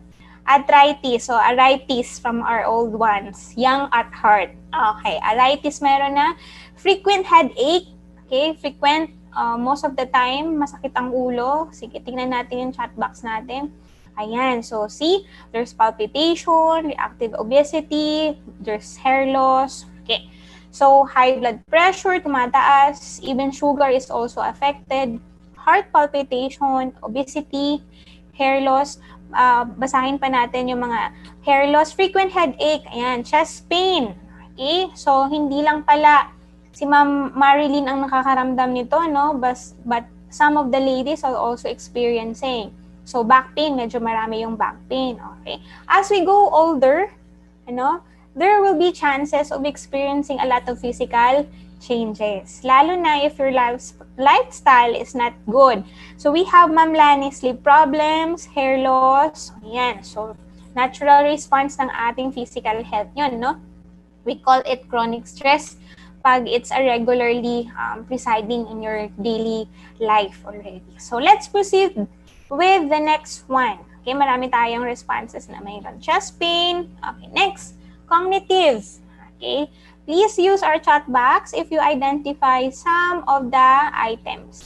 Arthritis, so arthritis from our old ones, young at heart. Okay, arthritis meron na. Frequent headache, okay, frequent, most of the time, masakit ang ulo. Sige, tingnan natin yung chat box natin. Ayan, so see, there's palpitation, reactive obesity, there's hair loss, okay. So high blood pressure, tumataas, even sugar is also affected, heart palpitation, obesity, hair loss. Basahin pa natin yung mga hair loss, frequent headache, ayan, chest pain. Okay? So, hindi lang pala si Ma'am Marilyn ang nakakaramdam nito, no? But some of the ladies are also experiencing. So, back pain, medyo marami yung back pain. Okay? As we go older, there will be chances of experiencing a lot of physical changes. Lalo na if your lifestyle is not good. So we have Ma'am Lani, sleep problems, hair loss. Yan. So natural response ng ating physical health yun, no? We call it chronic stress pag it's a regularly presiding in your daily life already. So let's proceed with the next one. Okay, marami tayong responses na mayroon. Chest pain. Okay, next, cognitive. Okay, please use our chat box if you identify some of the items.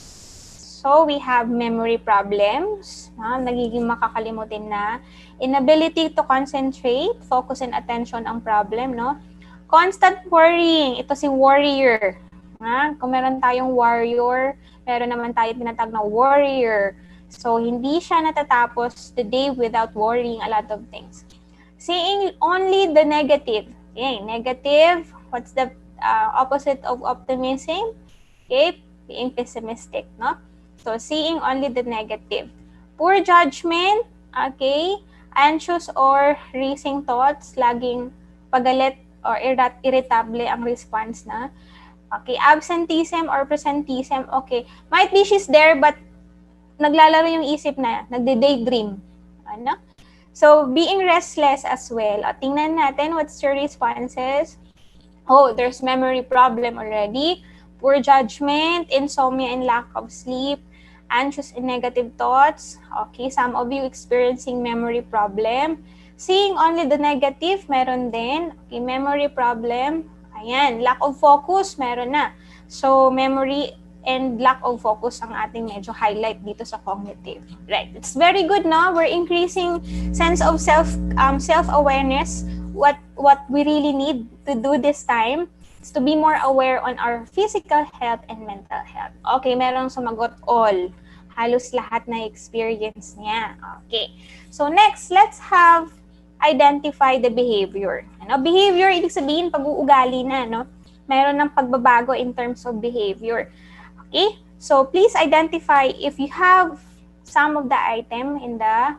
So we have memory problems, nagiging makakalimutin na, inability to concentrate, focus and attention ang problem, no? Constant worrying, ito si warrior. Kung meron tayong warrior, meron naman tayo tinatawag na warrior. So, hindi siya natatapos the day without worrying a lot of things. Seeing only the negative. Okay, negative, what's the opposite of optimism? Okay, being pessimistic, no? So, seeing only the negative. Poor judgment, okay, anxious or racing thoughts, laging pagalit or irritable ang response na. Okay, absenteeism or presenteeism, okay. Might be she's there but naglalaro yung isip na, nagde-daydream. Ano? So, being restless as well. O, tingnan natin what's your responses. Oh, there's memory problem already. Poor judgment, insomnia and lack of sleep, anxious and negative thoughts. Okay, some of you experiencing memory problem. Seeing only the negative, meron din. Okay, memory problem. Ayan, lack of focus, meron na. So, memory and lack of focus ang ating medyo highlight dito sa cognitive. Right, it's very good, no? We're increasing sense of self-awareness. What we really need to do this time is to be more aware on our physical health and mental health. Okay, merong sumagot all. Halos lahat na experience niya. Okay. So next, let's have identify the behavior. Ano? Behavior, ibig sabihin, pag-uugali na, no? Meron ng pagbabago in terms of behavior. Okay? So, please identify if you have some of the item in the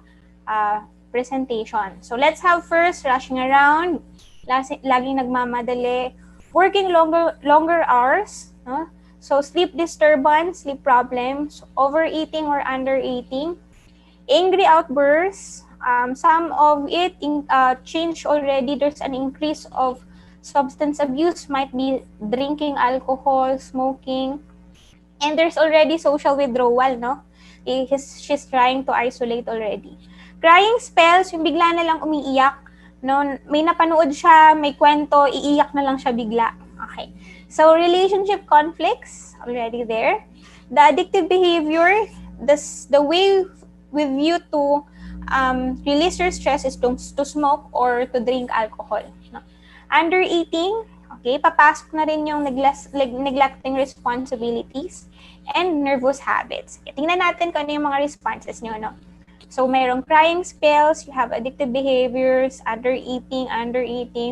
presentation. So, let's have first, rushing around, laging nagmamadali, working longer hours, no? So, sleep disturbance, sleep problems, overeating or undereating, angry outbursts, some of it change already. There's an increase of substance abuse, might be drinking alcohol, smoking, and there's already social withdrawal, no? She's trying to isolate already. Crying spells, yung bigla na lang umiiyak, no? May napanood siya, may kwento, iiyak na lang siya bigla. Okay. So, relationship conflicts, already there. The addictive behavior, the way with you to release your stress is to smoke or to drink alcohol. No? Undereating, okay, papasok na rin yung neglecting responsibilities and nervous habits. Okay, tingnan natin kung ano yung mga responses nyo. No? So, mayroong crying spells, you have addictive behaviors, undereating,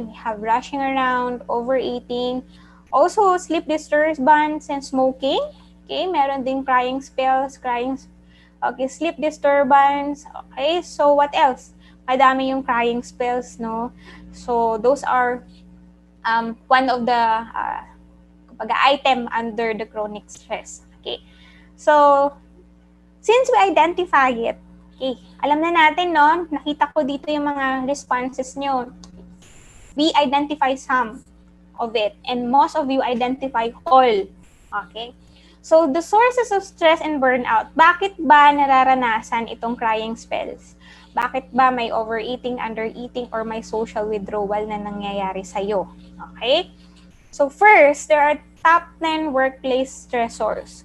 we have rushing around, overeating, also sleep disturbance and smoking. Okay, meron din crying spells, okay, sleep disturbance. Okay, so what else? Madami yung crying spells, no? So, those are one of the item under the chronic stress. Okay, so, since we identify it, okay, alam na natin, no? Nakita ko dito yung mga responses nyo. We identify some of it, and most of you identify all. Okay? So, the sources of stress and burnout, bakit ba nararanasan itong crying spells? Bakit ba may overeating, undereating, or may social withdrawal na nangyayari sa'yo? Okay? So, first, there are top 10 workplace stressors.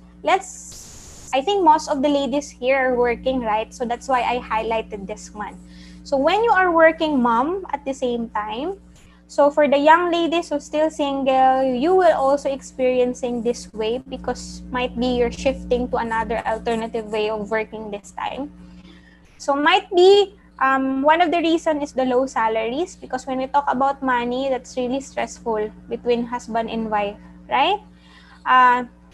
I think most of the ladies here are working, right? So, that's why I highlighted this one. So, when you are working mom at the same time, so for the young ladies who still single, you will also experiencing this way because might be you're shifting to another alternative way of working this time. So might be one of the reason is the low salaries because when we talk about money, that's really stressful between husband and wife, right?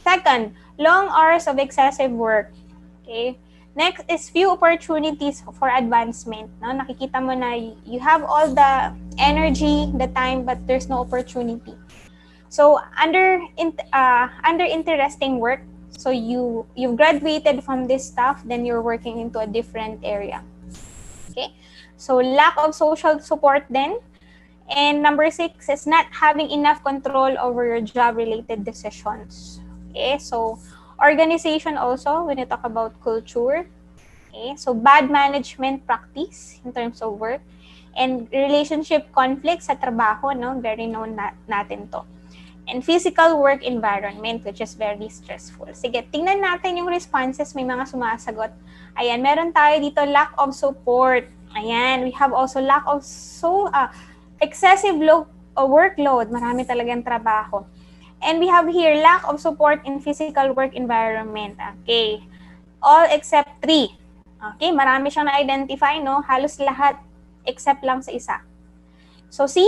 Second, long hours of excessive work. Okay. Next is few opportunities for advancement. No? Nakikita mo na you have all the energy, the time, but there's no opportunity. So under interesting work, so you've graduated from this stuff, then you're working into a different area. Okay? So lack of social support then. And number 6 is not having enough control over your job-related decisions. Okay? So organization also, when you talk about culture. Okay? So bad management practice in terms of work. And relationship conflict sa trabaho, no? Very known natin to. And physical work environment, which is very stressful. Sige, tingnan natin yung responses. May mga sumasagot. Ayan, meron tayo dito, lack of support. Ayan, we have also lack of excessive workload. Marami talagang trabaho. And we have here, lack of support in physical work environment. Okay. All except 3. Okay, marami siyang na-identify, no? Halos lahat except lang sa isa. So, see?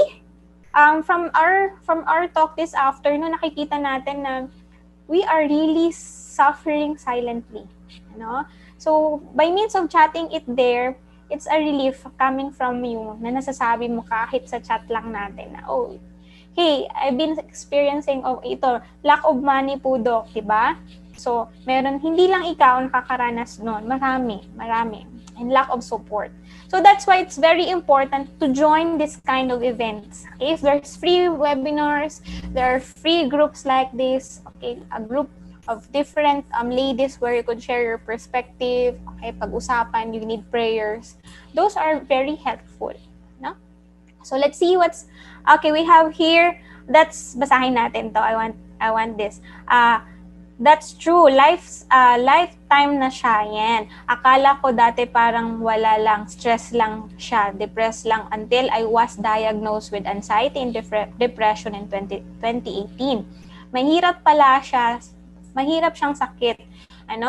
From our talk this afternoon, nakikita natin na we are really suffering silently. You know? So, by means of chatting it there, it's a relief coming from you na nasasabi mo kahit sa chat lang natin na, oh, hey, I've been experiencing ito, lack of money po, Doc, diba? So, meron, hindi lang ikaw nakakaranas nun, marami, and lack of support. So that's why it's very important to join this kind of events. Okay? If there's free webinars, there are free groups like this, okay, a group of different ladies where you could share your perspective, okay, pag-usapan, you need prayers. Those are very helpful. No? So let's see what's, okay, we have here, basahin natin to, I want this. That's true. Lifetime na siya yan. Akala ko dati parang wala lang, stress lang siya, depressed lang until I was diagnosed with anxiety and depression in 2018. Mahirap siyang sakit.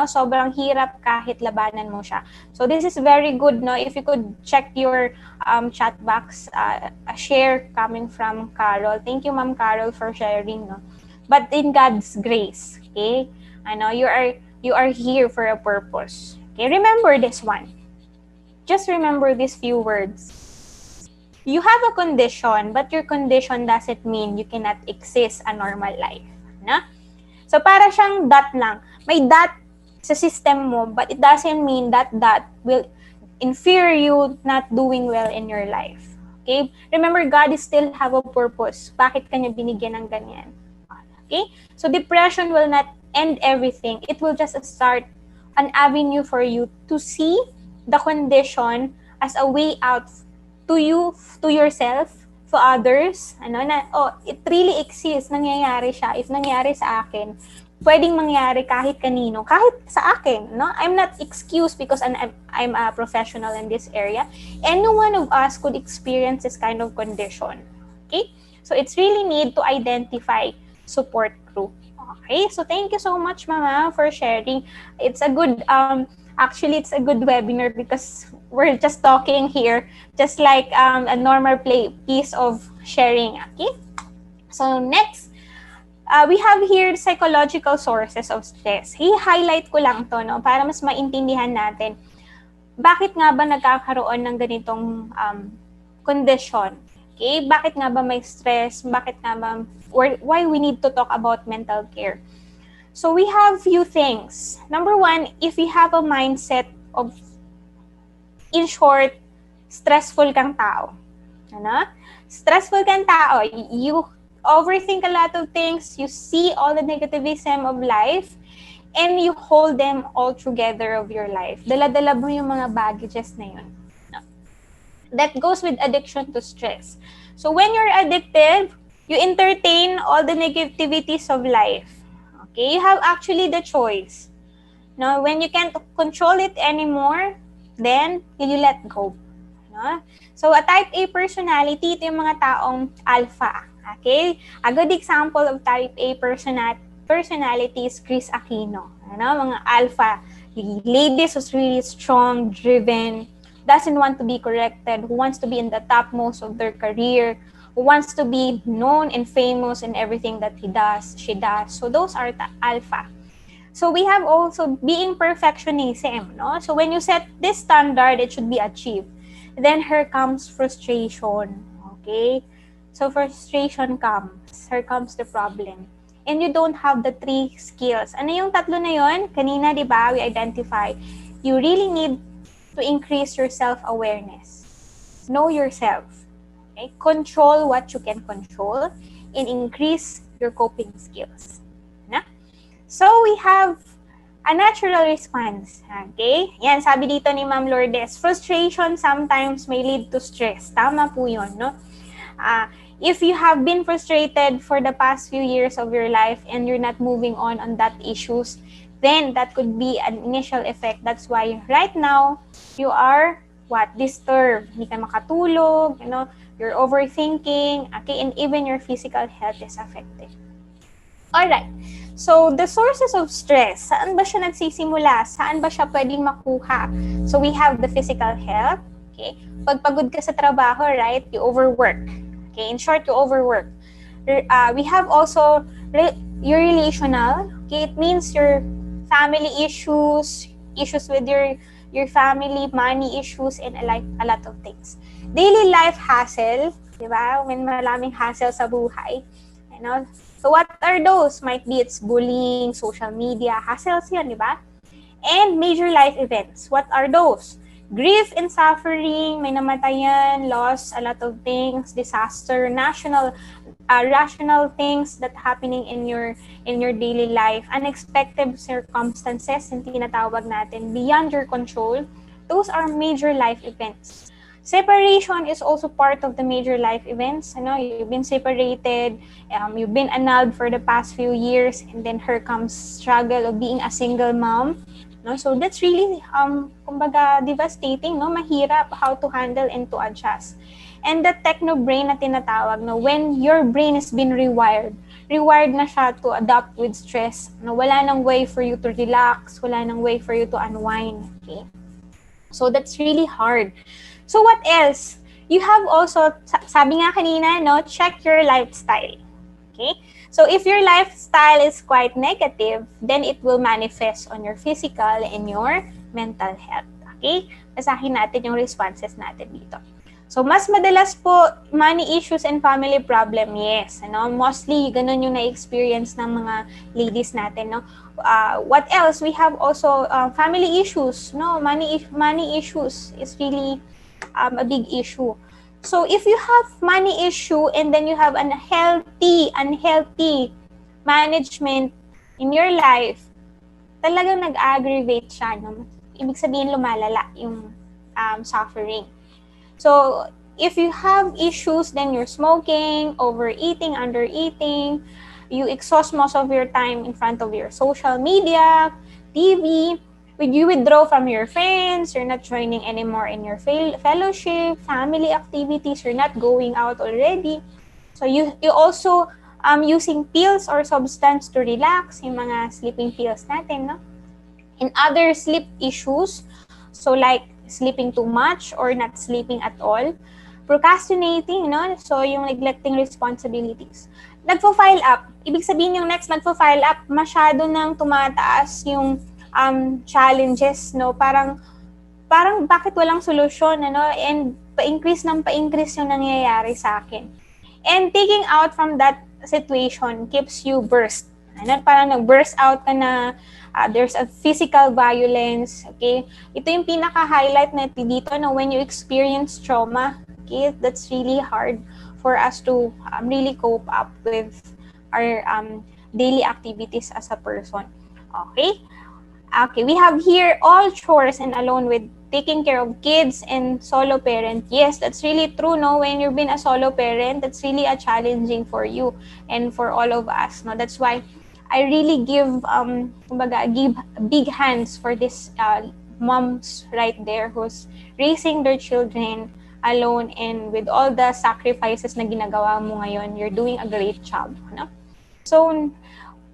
Sobrang hirap kahit labanan mo siya. So this is very good, no? If you could check your chat box, a share coming from Carol. Thank you, Ma'am Carol, for sharing, no? But in God's grace, okay? You are here for a purpose. Okay, remember this one. Just remember these few words. You have a condition, but your condition doesn't mean you cannot exist a normal life. Na? So para siyang dot lang. May dot sa system mo, but it doesn't mean that dot will infer you not doing well in your life. Okay? Remember, God is still have a purpose. Bakit kanya binigyan ng ganyan? Okay? So depression will not end everything. It will just start an avenue for you to see the condition as a way out to you, to yourself, to others. It really exists. Nangyayari siya. If nangyari sa akin, pwedeng mangyari kahit kanino, kahit sa akin. No? I'm not excused because I'm a professional in this area. Any one of us could experience this kind of condition. Okay? So it's really need to identify support group. Okay, so thank you so much, Mama, for sharing. It's a good, actually, it's a good webinar because we're just talking here, just like a normal piece of sharing. Okay, so next, we have here psychological sources of stress. I-highlight ko lang to, no, para mas maintindihan natin bakit nga ba nagkakaroon ng ganitong condition. Okay, bakit nga ba may stress? Bakit nga ba, why we need to talk about mental care? So we have few things. Number 1, if you have a mindset of, in short, stressful kang tao. Stressful kang tao. You overthink a lot of things. You see all the negativism of life, and you hold them all together of your life. Dala-dala mo yung mga baggages na yun. That goes with addiction to stress. So when you're addicted, you entertain all the negativities of life. Okay, you have actually the choice. No, when you can't control it anymore, then you let go. No? So a type A personality, ito yung mga taong alpha. Okay, a good example of type A personality is Chris Aquino. Mga alpha, ladies who's really strong, driven, doesn't want to be corrected, who wants to be in the topmost of their career, who wants to be known and famous in everything that he does, she does. So those are the alpha. So we have also being perfectionism, no? So when you set this standard, it should be achieved. Then here comes frustration, okay? So frustration comes. Here comes the problem. And you don't have the 3 skills. Ano yung tatlo na yon? Kanina, di ba, we identify. You really need to increase your self-awareness. Know yourself. Okay? Control what you can control and increase your coping skills. Na? So we have a natural response. Okay? Yan, sabi dito ni Ma'am Lourdes, frustration sometimes may lead to stress. Tama po yun, no? If you have been frustrated for the past few years of your life and you're not moving on that issues, then that could be an initial effect. That's why right now, you are disturbed. Hindi ka makatulog, you're overthinking, okay, and even your physical health is affected. Alright, so the sources of stress, saan ba siya nagsisimula? Saan ba siya pwedeng makuha? So we have the physical health, okay? Pag pagod ka sa trabaho, right, you overwork. Okay, in short, you overwork. We have also your relational, okay? It means your family issues with your family, money issues, and a lot of things. Daily life hassle, di ba? When maraming hassle sa buhay, So what are those? Might be it's bullying, social media, hassles yan, di ba? And major life events. What are those? Grief and suffering, may namatayan, loss, a lot of things, disaster, rational things that happening in your daily life, unexpected circumstances, yung tinatawag natin, beyond your control. Those are major life events. Separation is also part of the major life events. You've been separated, you've been annulled for the past few years, and then here comes struggle of being a single mom. So that's really, kumbaga, devastating, mahirap how to handle and to adjust. And the techno-brain na tinatawag, when your brain has been rewired na siya to adapt with stress. Wala nang way for you to relax, wala nang way for you to unwind. Okay? So that's really hard. So what else? You have also, sabi nga kanina, check your lifestyle. Okay? So if your lifestyle is quite negative, then it will manifest on your physical and your mental health. Okay? Basahin natin yung responses natin dito. So mas madalas po, money issues and family problem, yes. Mostly, ganun yung na-experience ng mga ladies natin. What else? We have also family issues. Money issues is really a big issue. So if you have money issue and then you have unhealthy management in your life, talagang nag-aggravate siya. Ibig sabihin lumalala yung suffering. So if you have issues, then you're smoking, overeating, undereating, you exhaust most of your time in front of your social media, TV, you withdraw from your friends, you're not joining anymore in your fellowship, family activities, you're not going out already. So you also using pills or substance to relax, yung mga sleeping pills natin, And other sleep issues, so like sleeping too much or not sleeping at all, procrastinating, so yung neglecting responsibilities. Nagfo-file up, ibig sabihin yung next nagfo-file up, masyado nang tumataas yung challenges, parang bakit walang solusyon, and pa-increase yung nangyayari sa akin. And taking out from that situation keeps you burst. Parang nag-burst out ka na, there's a physical violence, okay? Ito yung pinaka-highlight na dito, when you experience trauma, okay, that's really hard for us to really cope up with our daily activities as a person. Okay? Okay, we have here all chores and alone with taking care of kids and solo parent. Yes, that's really true, when you've been a solo parent, that's really a challenging for you and for all of us, That's why I really give big hands for this moms right there who's raising their children alone, and with all the sacrifices na ginagawa mo ngayon, you're doing a great job, So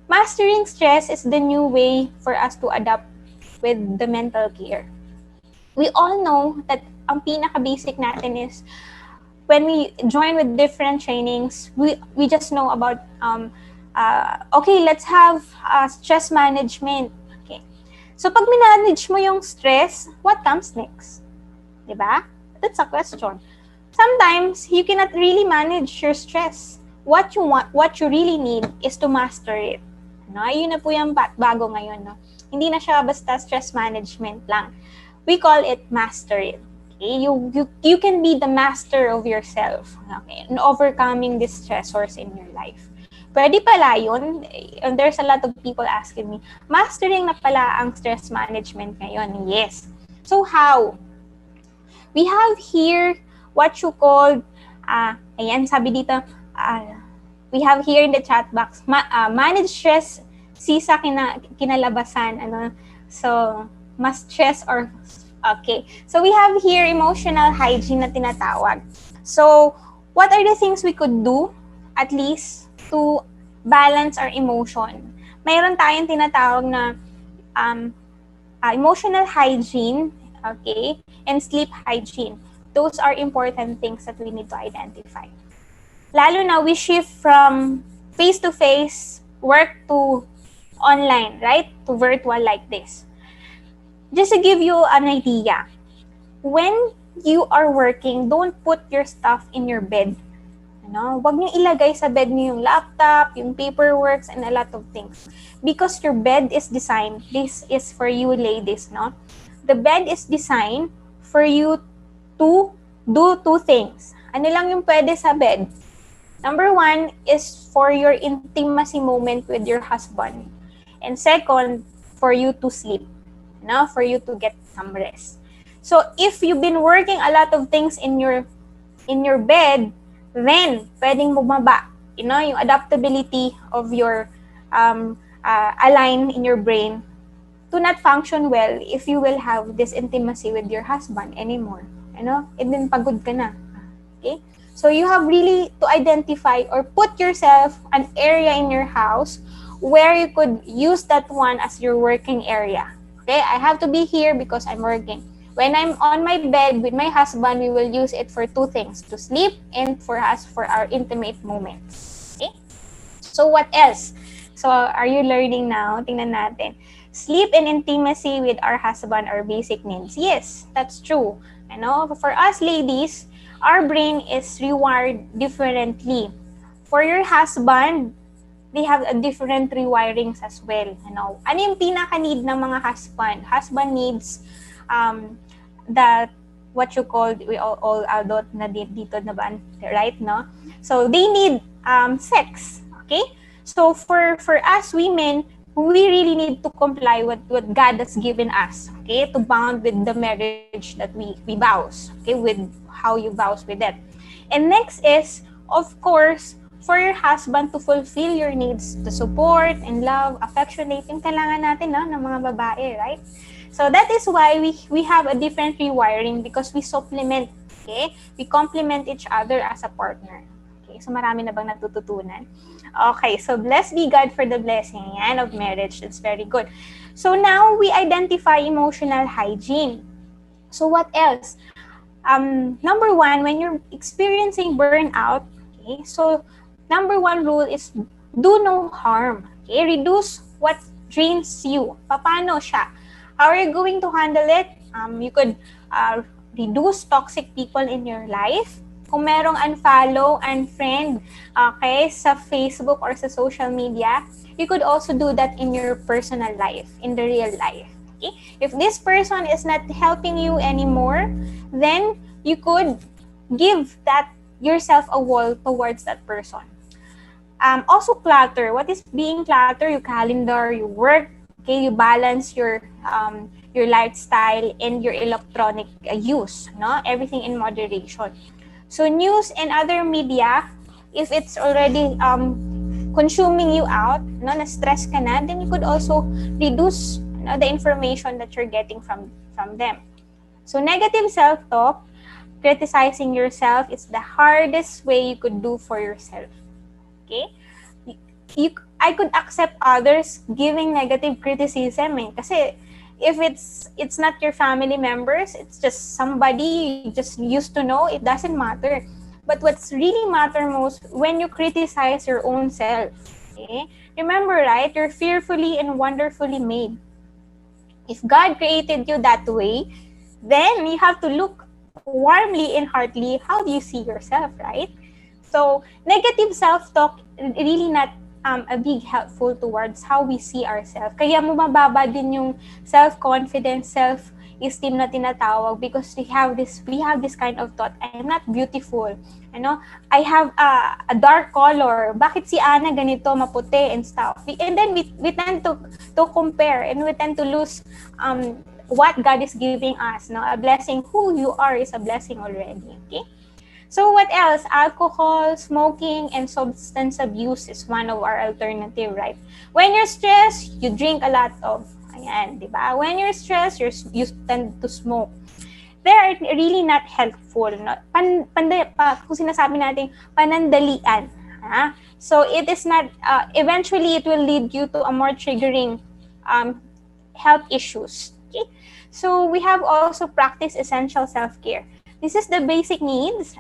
mastering stress is the new way for us to adapt with the mental care. We all know that ang pinaka-basic natin is when we join with different trainings, we just know about okay, let's have stress management. Okay. So pag minanage mo yung stress, what comes next? Diba? That's a question. sometimes you cannot really manage your stress. What you really need is to master it. No, ayun na po yung bago ngayon, no. Hindi na siya basta stress management lang. We call it master it. Okay? You can be the master of yourself, okay, in overcoming these stressors in your life. Pwede pala yun. And there's a lot of people asking me, mastering na pala ang stress management ngayon. Yes. So how? We have here what you call, ayan, sabi dito, we have here in the chat box, manage stress, sisa kinalabasan, ano, so, mas stress or, okay. So, we have here emotional hygiene na tinatawag. So, what are the things we could do, at least, to balance our emotion? Mayroon tayong tinatawag na emotional hygiene, okay, and sleep hygiene. Those are important things that we need to identify. Lalo na we shift from face-to-face work to online, right? To virtual like this. Just to give you an idea, when you are working, don't put your stuff in your bed. No? Huwag niyo ilagay sa bed niyo yung laptop, yung paperwork, and a lot of things. Because your bed is designed, this is for you ladies, no? The bed is designed for you to do two things. Ano lang yung pwede sa bed? Number one is for your intimacy moment with your husband. And second, for you to sleep, no? For you to get some rest. So if you've been working a lot of things in your bed, then pwedeng bumaba, you know, yung adaptability of your align in your brain to not function well if you will have this intimacy with your husband anymore, you know, and then pagod ka na. Okay, so you have really to identify or put yourself an area in your house where you could use that one as your working area. Okay, I have to be here because I'm working. When I'm on my bed with my husband, we will use it for two things, to sleep and for us for our intimate moments. Okay? So what else? So are you learning now? Tingnan natin. Sleep and intimacy with our husband are basic needs. Yes, that's true. You know, for us ladies, our brain is rewired differently. For your husband, they have a different rewirings as well. You know, ano yung pinaka-need ng mga husband? Husband needs that what you call, we all adult na dito na ba, right, no? So they need sex, okay? So for us women, we really need to comply with what God has given us, okay? To bound with the marriage that we vows, okay? With how you vows with it. And next is, of course, for your husband to fulfill your needs, to support and love, affectionate, yung kailangan natin, no, ng mga babae, right? So that is why we have a different rewiring because we supplement, okay? We complement each other as a partner. Okay, so marami na bang natututunan? Okay, so blessed be God for the blessing yan of marriage. That's very good. So now we identify emotional hygiene. So what else? Number one, when you're experiencing burnout, okay, so number one rule is do no harm. Okay, reduce what drains you. Paano siya? How are you going to handle it? You could reduce toxic people in your life. Kung merong unfollow, unfriend, okay, sa Facebook or sa social media, you could also do that in your personal life, in the real life. Okay? If this person is not helping you anymore, then you could give that yourself a wall towards that person. Also clutter. What is being clutter? Your calendar, your work, okay, you balance your lifestyle and your electronic use, no? Everything in moderation. So news and other media, if it's already consuming you out, no, na-stress ka na, then you could also reduce, no, the information that you're getting from them. So negative self-talk, criticizing yourself, is the hardest way you could do for yourself. Okay? I could accept others giving negative criticism, kasi if it's not your family members, it's just somebody you just used to know, it doesn't matter. But what's really matter most when you criticize your own self. Okay? Remember, right? You're fearfully and wonderfully made. If God created you that way, then you have to look warmly and heartily how do you see yourself, right? So negative self-talk really not a big helpful towards how we see ourselves. Kaya mababa din yung self-confidence, self-esteem na tinatawag because we have this kind of thought, I'm not beautiful. I have a dark color. Bakit si Ana ganito, maputi and stuff? And then we tend to compare and we tend to lose what God is giving us. No? A blessing, who you are is a blessing already. Okay? So what else? Alcohol, smoking, and substance abuse is one of our alternative, right? When you're stressed, you drink a lot of, ayan, di ba? When you're stressed, you tend to smoke. They are really not helpful. No? Kung sinasabi natin, panandalian. Ha? So it is not, eventually it will lead you to a more triggering health issues. Okay? So we have also practice essential self-care. This is the basic needs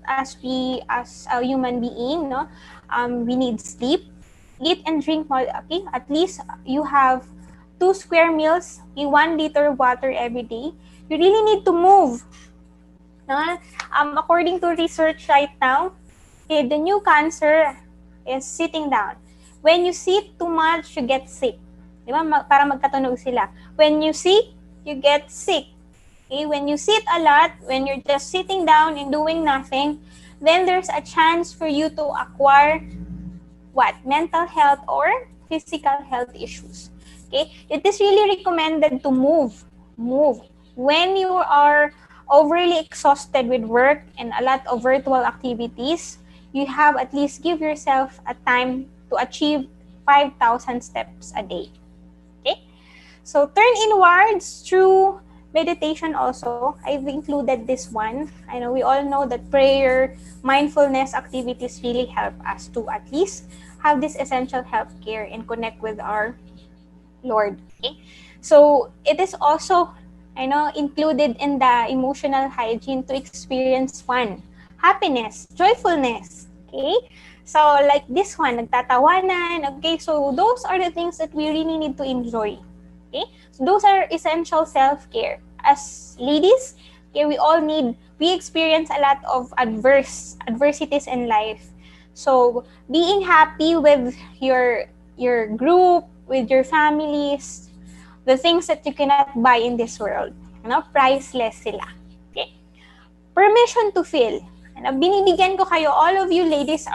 as a human being. No, we need sleep, eat and drink more. Okay, at least you have 2 square meals, 1 liter of water every day. You really need to move. According to research right now, the new cancer is sitting down. When you sit too much, you get sick. Di ba? Para magkatunog sila. When you sit, you get sick. Okay? When you sit a lot, when you're just sitting down and doing nothing, then there's a chance for you to acquire what? Mental health or physical health issues. Okay? It is really recommended to move. Move. When you are overly exhausted with work and a lot of virtual activities, you have at least give yourself a time to achieve 5,000 steps a day. Okay? So turn inwards through meditation also. I've included this one. I know we all know that prayer, mindfulness activities really help us to at least have this essential healthcare and connect with our Lord. Okay? So it is also included in the emotional hygiene to experience fun, happiness, joyfulness. Okay? So like this one, nagtatawanan. Okay? So those are the things that we really need to enjoy. Okay? So those are essential self-care. As ladies, okay, we experience a lot of adversities in life. So being happy with your group, with your families, the things that you cannot buy in this world, priceless sila. Okay? Permission to feel. Binibigyan ko kayo, all of you ladies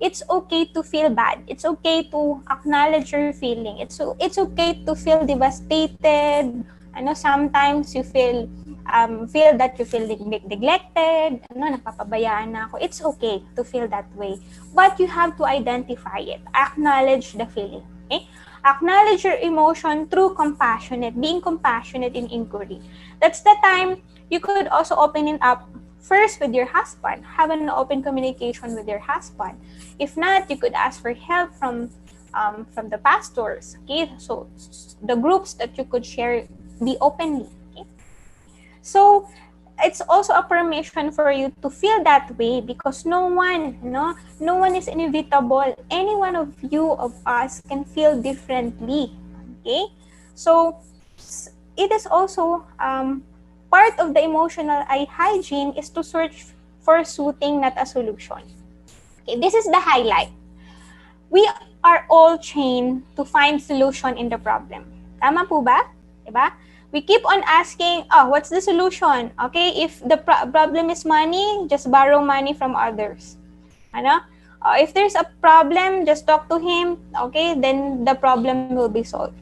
it's okay to feel bad. It's okay to acknowledge your feeling. It's okay to feel devastated. Sometimes you feel that you feel neglected. Napapabayaan na ako. It's okay to feel that way. But you have to identify it. Acknowledge the feeling. Okay? Acknowledge your emotion through being compassionate in inquiry. That's the time you could also open it up first with your husband. Have an open communication with your husband. If not, you could ask for help from the pastors. Okay, so the groups that you could share, be openly. Okay? So it's also a permission for you to feel that way because no one is inevitable. Any one of us can feel differently. Okay, so it is also part of the emotional hygiene is to search for soothing, not a solution. Okay, this is the highlight. We are all trained to find solution in the problem. Tama po ba? Diba? We keep on asking, what's the solution? Okay, if the problem is money, just borrow money from others. If there's a problem, just talk to him. Okay, then the problem will be solved.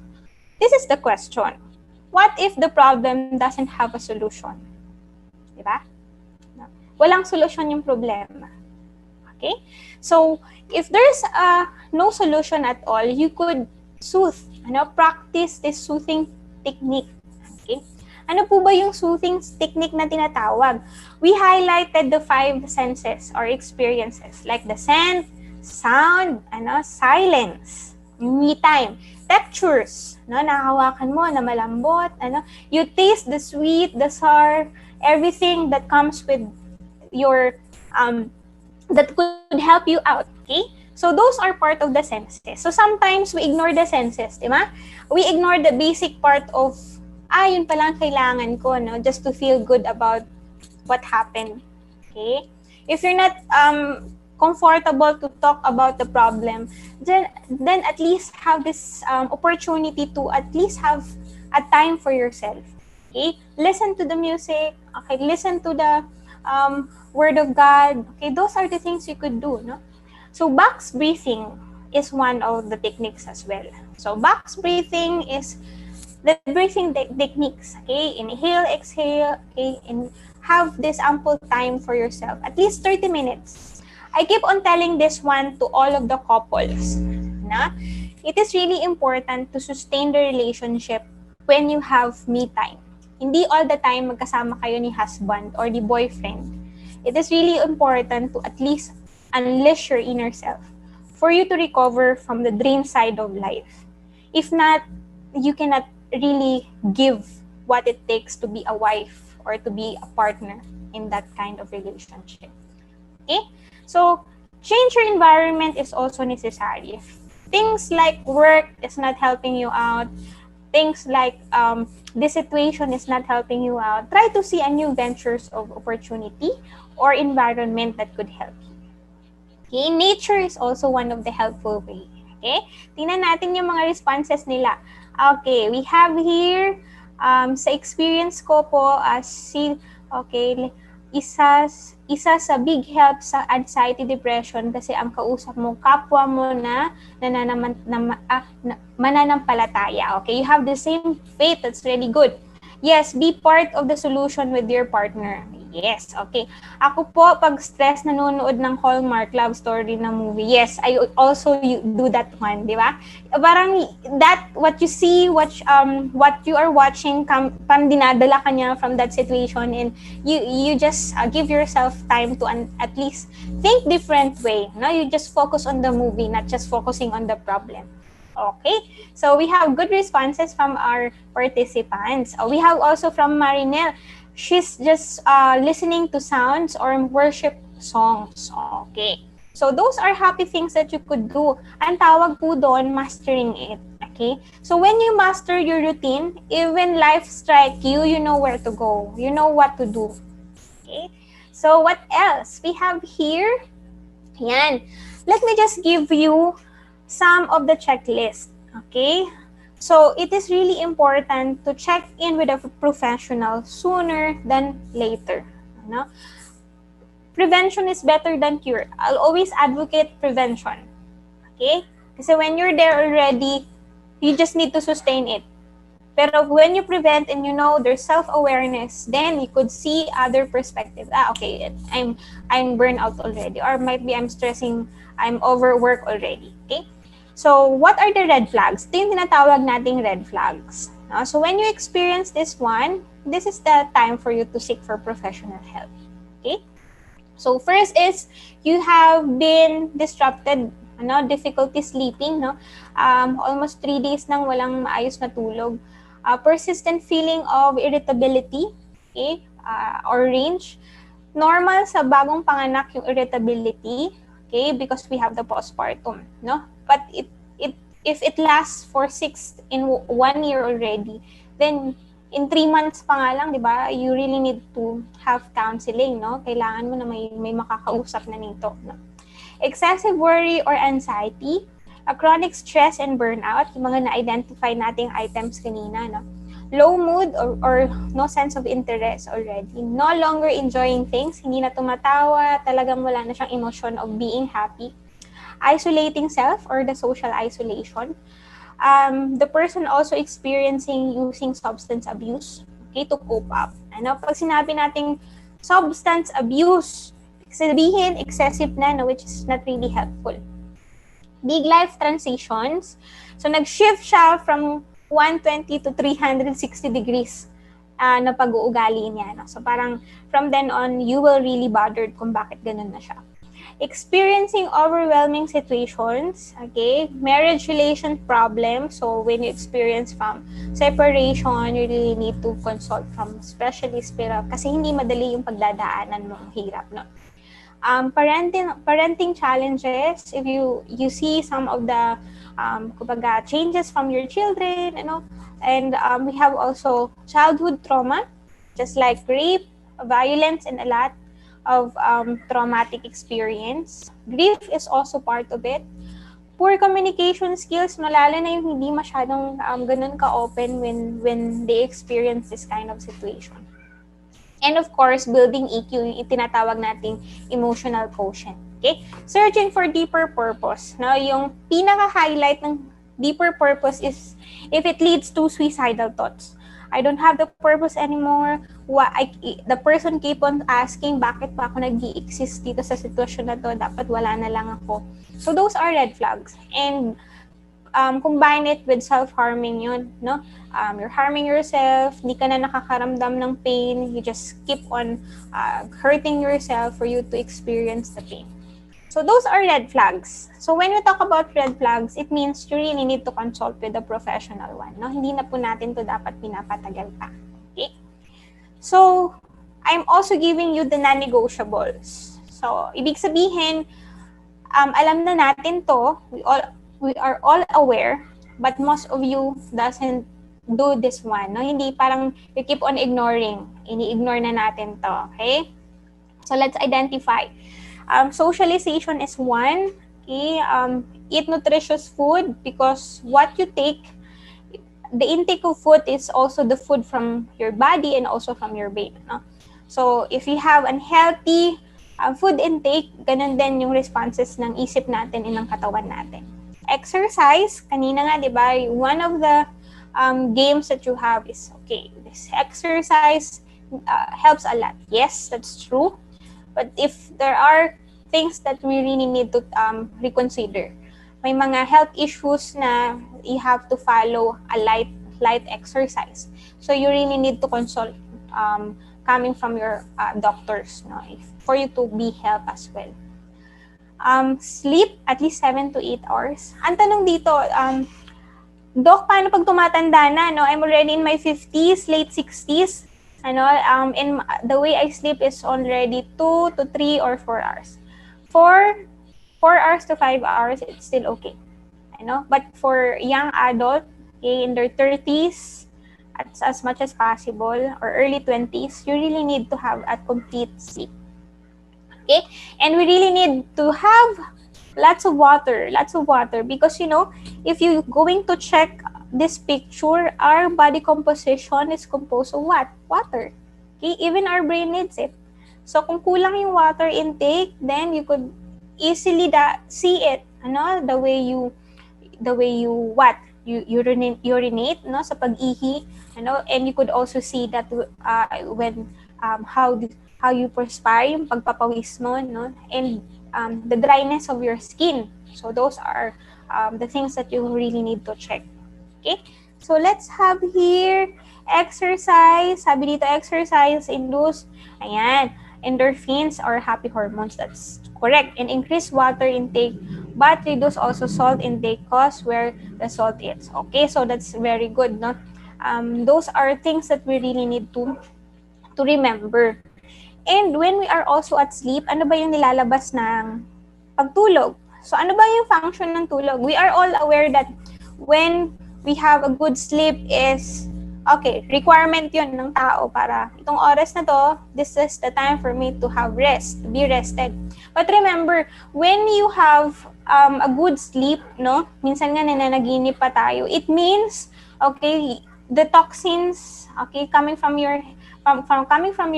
This is the question. What if the problem doesn't have a solution? Diba? Walang solusyon yung problema. Okay? So, if there's no solution at all, you could soothe. Practice this soothing technique. Okay? Ano po ba yung soothing technique na tinatawag? We highlighted the 5 senses or experiences like the scent, sound, silence, me time, textures, nakahawakan mo na malambot, you taste the sweet, the sour, everything that comes with your that could help you out. Okay, so those are part of the senses. So sometimes we ignore the senses, di ba? We ignore the basic part of yun palang kailangan ko, just to feel good about what happened. Okay? If you're not comfortable to talk about the problem, then at least have this opportunity to at least have a time for yourself. Okay? Listen to the music. Okay? Listen to the word of God. Okay? Those are the things you could do. No? So box breathing is one of the techniques as well. So box breathing is the breathing techniques. Okay? Inhale, exhale. Okay? And have this ample time for yourself. At least 30 minutes. I keep on telling this one to all of the couples. Na? It is really important to sustain the relationship when you have me time. Hindi all the time magkasama kayo ni husband or the boyfriend. It is really important to at least unleash your inner self for you to recover from the drain side of life. If not, you cannot really give what it takes to be a wife or to be a partner in that kind of relationship. Okay? So, change your environment is also necessary. Things like work is not helping you out, things like this situation is not helping you out, try to see a new ventures of opportunity or environment that could help you. Okay? Nature is also one of the helpful way. Okay? Tingnan natin yung mga responses nila. Okay, we have here, sa experience ko po, okay, isa sa big help sa anxiety depression kasi ang kausap mo kapwa mo na mananampalataya. Okay, you have the same faith. That's really good. Yes, be part of the solution with your partner. Yes, okay. Ako po, pag stress, nanonood ng Hallmark love story na movie. Yes, I also do that one, di ba? Parang that, what you see, what you are watching, parang dinadala ka niya from that situation, and you just give yourself time to at least think different way. No? You just focus on the movie, not just focusing on the problem. Okay, so we have good responses from our participants. We have also from Marinelle. She's just listening to sounds or worship songs. Okay, so those are happy things that you could do. Ang tawag po doon, mastering it. Okay, so when you master your routine, even life strike you, you know where to go. You know what to do. Okay, so what else? We have here, yan. Let me just give you some of the checklist. Okay? So, it is really important to check in with a professional sooner than later. No? Prevention is better than cure. I'll always advocate prevention. Okay? Kasi when you're there already, you just need to sustain it. Pero when you prevent and you know there's self-awareness, then you could see other perspectives. Okay, I'm burnt out already, or might be I'm stressing, I'm overworked already. Okay? So, what are the red flags? Ito yung tinatawag nating red flags. No? So, when you experience this one, this is the time for you to seek for professional help. Okay? So, first is, you have been disrupted, difficulty sleeping, no? Almost 3 days nang walang maayos na tulog. Persistent feeling of irritability, okay? Or range. Normal sa bagong panganak yung irritability, okay, because we have the postpartum, no? But if it lasts for 1 year already, then in 3 months pa nga lang, di ba, you really need to have counseling, no? Kailangan mo na may makakausap na nito, no? Excessive worry or anxiety, a chronic stress and burnout, yung mga na-identify nating items kanina, no? Low mood or no sense of interest already. No longer enjoying things, hindi na tumatawa, talagang wala na siyang emotion of being happy. Isolating self or the social isolation. The person also experiencing using substance abuse, okay, to cope up. Pag sinabi nating substance abuse, sabihin excessive na, no, which is not really helpful. Big life transitions. So, nag-shift siya from 120 to 360 degrees na pag-uugali niya. No? So, parang from then on, you will really bothered kung bakit ganun na siya. Experiencing overwhelming situations, okay? Marriage relation problems. So, when you experience from separation, you really need to consult from specialist kasi hindi madali yung pagdadaanan mo, hirap, no? Parenting challenges, if you see some of the changes from your children, and we have also childhood trauma, just like rape, violence and a lot of traumatic experience. Grief is also part of it. Poor communication skills, no, lalo na yung hindi masyadong ganun ka-open when they experience this kind of situation. And of course, building EQ, yung itinatawag nating emotional quotient. Okay? Searching for deeper purpose. No? Yung pinaka-highlight ng deeper purpose is if it leads to suicidal thoughts. I don't have the purpose anymore. The person keep on asking, bakit pa ako nag-i-exist dito sa sitwasyon na to? Dapat wala na lang ako. So those are red flags. And combine it with self-harming yun, no? You're harming yourself, hindi ka na nakakaramdam ng pain, you just keep on hurting yourself for you to experience the pain. So those are red flags. So when we talk about red flags, it means you really need to consult with a professional one, no? Hindi na po natin to dapat pinapatagal pa. Okay? So, I'm also giving you the non-negotiables. So, ibig sabihin, alam na natin to, we are all aware, but most of you doesn't do this one, no? Hindi parang you keep on ignoring. Ini-ignore na natin to, okay? So let's identify. Socialization is one. Okay? Eat nutritious food because what you take, the intake of food is also the food from your body and also from your brain, no? So if you have unhealthy food intake, ganun din yung responses ng isip natin and ng katawan natin. Exercise, kanina nga, di ba, one of the games that you have is, okay, this exercise helps a lot. Yes, that's true. But if there are things that we really need to reconsider, may mga health issues na you have to follow a light exercise. So you really need to consult coming from your doctors, no, for you to be helped as well. Sleep at least 7 to 8 hours. Ang tanong dito, Doc, paano pag tumatanda na? No? I'm already in my 50s, late 60s. And the way I sleep is already 2 to 3 or 4 hours. 4 hours to 5 hours, it's still okay. But for young adult, okay, in their 30s, as much as possible, or early 20s, you really need to have a complete sleep. Okay? And we really need to have lots of water because, if you're going to check this picture, our body composition is composed of what? Water. Okay? Even our brain needs it. So, kung kulang yung water intake, then you could easily see it, the way you urinate, no, sa pag-ihi, and you could also see that when how you perspire, yung pagpapawis mo, no, and the dryness of your skin. So those are the things that you really need to check. Okay? So let's have here exercise. Sabi dito, exercise induce, endorphins or happy hormones. That's correct. And increase water intake, but reduce also salt intake cause where the salt is. Okay, so that's very good, no? Those are things that we really need to remember. And when we are also at sleep, ano ba yung nilalabas ng pagtulog? So ano ba yung function ng tulog? We are all aware that when we have a good sleep is, okay, requirement yun ng tao para itong oras na to, this is the time for me to have rest, to be rested. But remember, when you have a good sleep, no, minsan nga nananaginip pa tayo, it means, okay, the toxins, okay, coming from your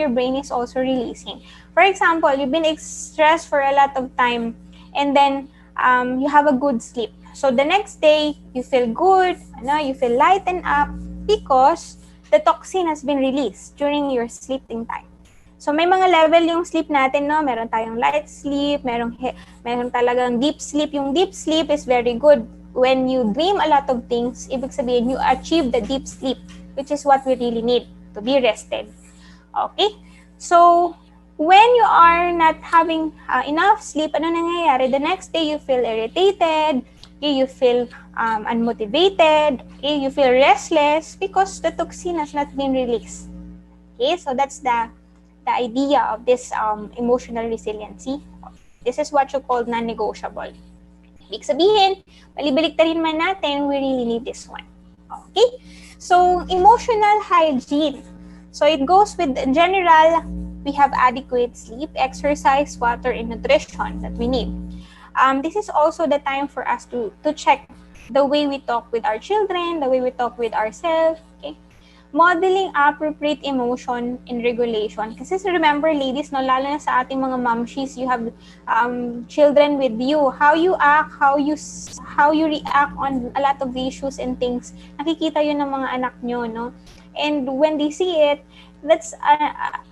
brain is also releasing. For example, you've been stressed for a lot of time and then you have a good sleep. So the next day, you feel good, you feel lightened up because the toxin has been released during your sleeping time. So may mga level yung sleep natin, no? Meron tayong light sleep, meron talagang deep sleep. Yung deep sleep is very good. When you dream a lot of things, ibig sabihin, you achieve the deep sleep, which is what we really need to be rested. Okay? So, when you are not having enough sleep, ano nangyayari? The next day, you feel irritated, okay, you feel unmotivated, okay, you feel restless because the toxin has not been released. Okay? So, that's the idea of this emotional resiliency. This is what you call non-negotiable. Ibig sabihin, balibaliktarin man natin, we really need this one. Okay? So, emotional hygiene. So, it goes with general we have adequate sleep, exercise, water, and nutrition that we need. This is also the time for us to check the way we talk with our children, the way we talk with ourselves. Okay? Modeling appropriate emotion and regulation. Kasi remember, ladies, no, lalo na sa ating mga momshies, you have children with you. How you act, how you react on a lot of issues and things, nakikita yun ng mga anak nyo, no? And when they see it, that's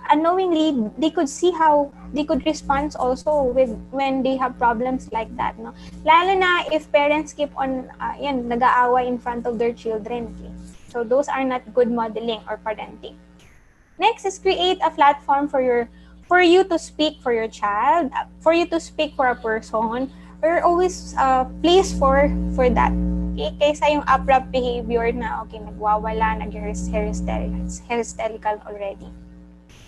unknowingly they could see how they could respond also with when they have problems like that, no? Lalo na if parents keep on nag-aaway in front of their children. Okay? So those are not good modeling or parenting. Next is create a platform for you to speak for your child, for you to speak for a person, or always place for that. Okay? Kaysa yung abrupt behavior na okay, nagwawala, hysterical already.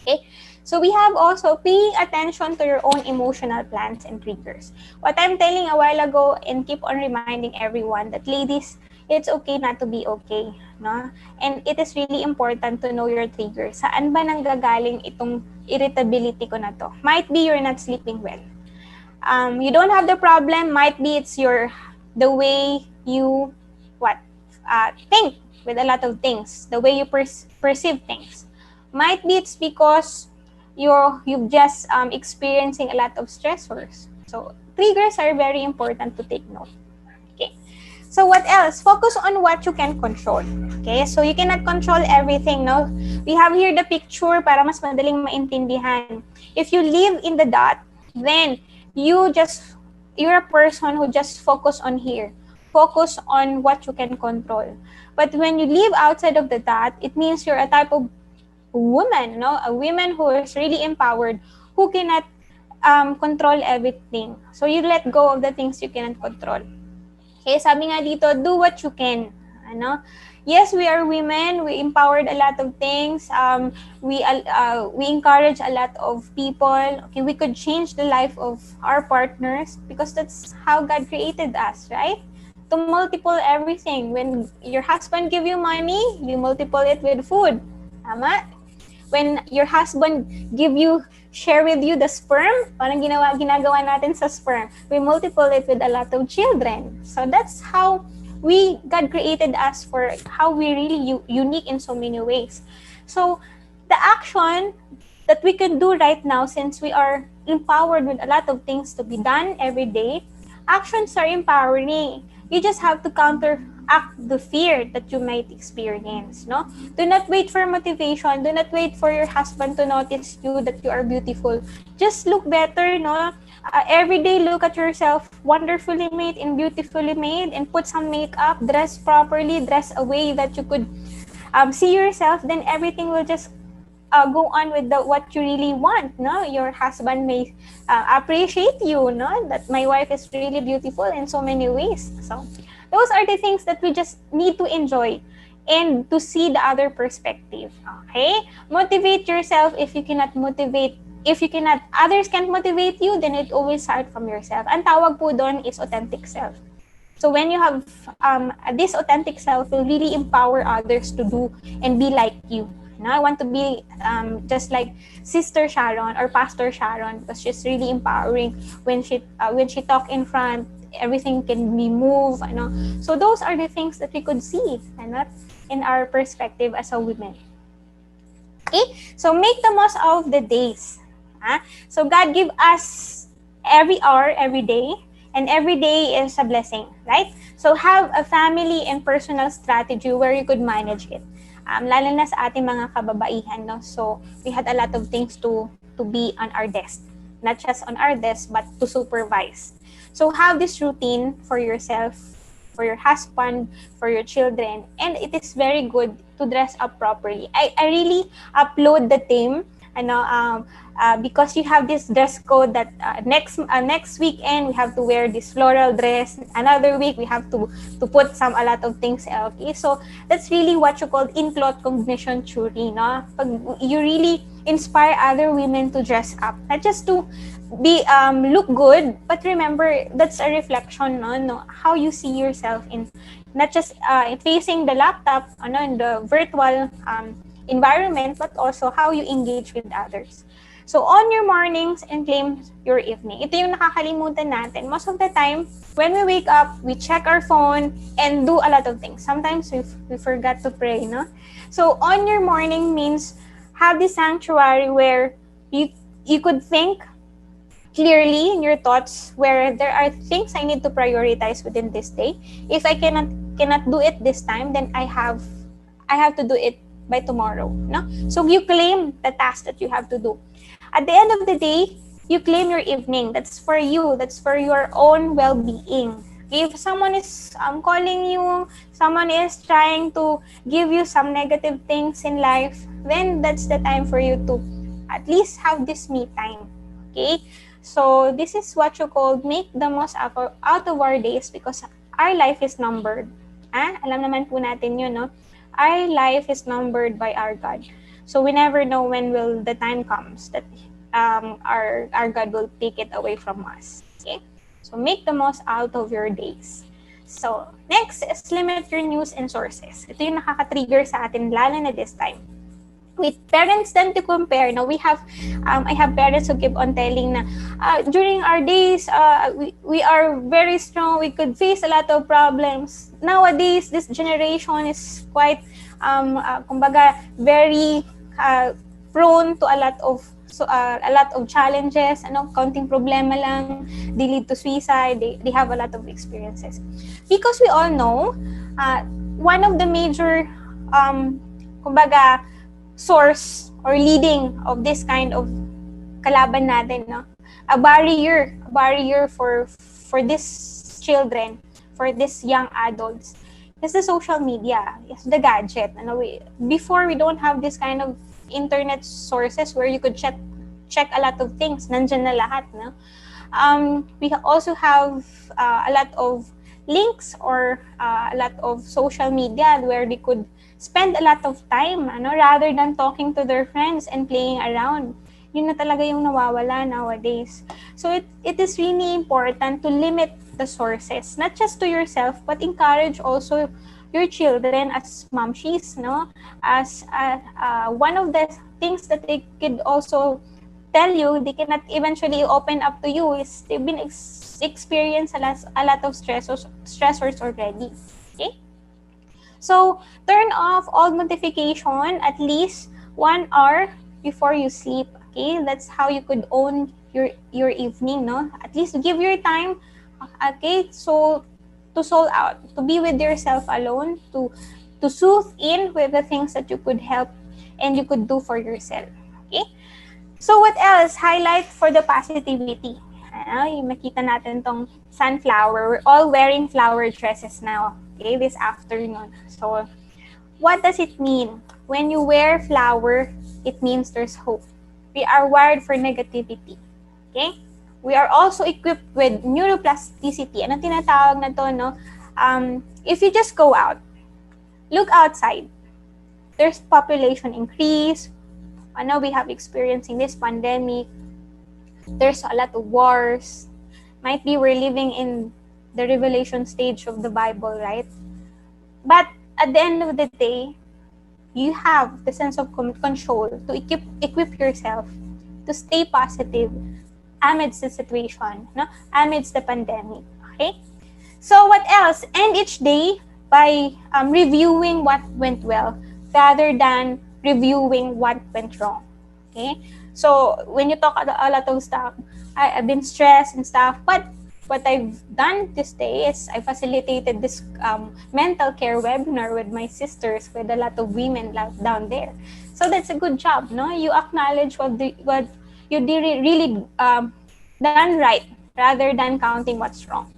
Okay? So we have also paying attention to your own emotional plans and triggers. What I'm telling a while ago and keep on reminding everyone that ladies, it's okay not to be okay, no? And it is really important to know your triggers. Saan ba nanggagaling itong irritability ko na to? Might be you're not sleeping well. You don't have the problem. Might be it's the way you think with a lot of things, the way you perceive things. Might be it's because you've just experiencing a lot of stressors. So triggers are very important to take note. Okay. So what else? Focus on what you can control. Okay? So you cannot control everything, no? We have here the picture para mas madaling maintindihan. If you live in the dot, then you're a person who just focus on here. Focus on what you can control. But when you live outside of the dot, it means you're a type of woman, no? A woman who is really empowered, who cannot control everything. So you let go of the things you cannot control. Okay, sabi nga dito, do what you can. Ano? Yes, we are women. We empowered a lot of things. We encourage a lot of people. Okay, we could change the life of our partners because that's how God created us, right? To multiple everything. When your husband give you money, you multiple it with food. Tama? When your husband share with you the sperm, parang ginagawa natin sa sperm, we multiple it with a lot of children. So that's how God created us, for how we really unique in so many ways. So the action that we can do right now, since we are empowered with a lot of things to be done every day, actions are empowering. You just have to counteract the fear that you might experience, no? Do not wait for motivation. Do not wait for your husband to notice you that you are beautiful. Just look better, no? Every day, look at yourself wonderfully made and beautifully made, and put some makeup, dress properly, dress a way that you could see yourself. Then everything will just go on with what you really want, no? Your husband may appreciate you, no? That my wife is really beautiful in so many ways. So those are the things that we just need to enjoy and to see the other perspective. Okay? Motivate yourself. If others can't motivate you, then it always start from yourself. Ang tawag po doon is authentic self. So when you have this authentic self, will really empower others to do and be like you. No, I want to be just like Sister Sharon or Pastor Sharon, because she's really empowering when she talk in front. Everything can be moved. So those are the things that we could see, in our perspective as a woman. Okay, so make the most of the days. So God give us every hour, every day, and every day is a blessing, right? So have a family and personal strategy where you could manage it. Lalo na sa ating mga kababaihan, no? So we had a lot of things to be on our desk, not just on our desk, but to supervise. So have this routine for yourself, for your husband, for your children, and it is very good to dress up properly. I really applaud the team, because you have this dress code that next weekend we have to wear this floral dress. Another week we have to put a lot of things. Okay, so that's really what you call in-cloth combination theory, no? Pag you really inspire other women to dress up, not just to be look good, but remember that's a reflection, no? How you see yourself in not just facing the laptop, in the virtual environment, but also how you engage with others. So, on your mornings and claim your evening. Ito yung nakakalimutan natin. Most of the time, when we wake up, we check our phone and do a lot of things. Sometimes we forgot to pray, no? So, on your morning means have this sanctuary where you could think clearly in your thoughts where there are things I need to prioritize within this day. If I cannot do it this time, then I have to do it by tomorrow. No? So you claim the task that you have to do. At the end of the day, you claim your evening. That's for you. That's for your own well-being. If someone is calling you, someone is trying to give you some negative things in life, then that's the time for you to at least have this me time. Okay? So this is what you call make the most out of our days because our life is numbered. Alam naman po natin yun, no? Our life is numbered by our God. So we never know when will the time comes that our God will take it away from us. Okay? So make the most out of your days. So next is limit your news and sources. Ito yung nakaka-trigger sa atin lalo na this time. With parents tend to compare. Now we have, I have parents who keep on telling na during our days, we are very strong. We could face a lot of problems. Nowadays, this generation is quite, kumbaga, very prone to a lot of challenges. Counting problema lang, they lead to suicide. They have a lot of experiences. Because we all know, one of the major, kumbaga, source or leading of this kind of kalaban natin, no? A barrier for these children, for these young adults, is the social media, is the gadget. Before we don't have this kind of internet sources where you could check a lot of things. Nandyan na lahat, no? We also have a lot of links or a lot of social media where they could spend a lot of time, rather than talking to their friends and playing around. Yun na talaga yung nawawala nowadays. So it is really important to limit the sources, not just to yourself, but encourage also your children as momshies, no? As one of the things that they could also tell you, they cannot eventually open up to you is they've been experience a lot of stressors already. Okay? So, turn off all notification at least 1 hour before you sleep. Okay? That's how you could own your evening, no? At least give your time, okay? So, to soul out, to be with yourself alone, to soothe in with the things that you could help and you could do for yourself. Okay? So, what else? Highlight for the positivity. Yung makita natin tong sunflower. We're all wearing flower dresses now. Okay, this afternoon. So, what does it mean? When you wear flower, it means there's hope. We are wired for negativity. Okay? We are also equipped with neuroplasticity. Ano tinatawag na to, no? If you just go out, look outside. There's population increase. We have experiencing this pandemic. There's a lot of wars. Might be we're living in the revelation stage of the Bible, right? But at the end of the day, you have the sense of control to equip yourself to stay positive amidst the situation, no? Amidst the pandemic. Okay? So what else? End each day by reviewing what went well rather than reviewing what went wrong. Okay? So when you talk a lot of stuff, I've been stressed and stuff, but what I've done this day is I facilitated this mental care webinar with my sisters, with a lot of women down there. So that's a good job, no? You acknowledge what you did really done right rather than counting what's wrong.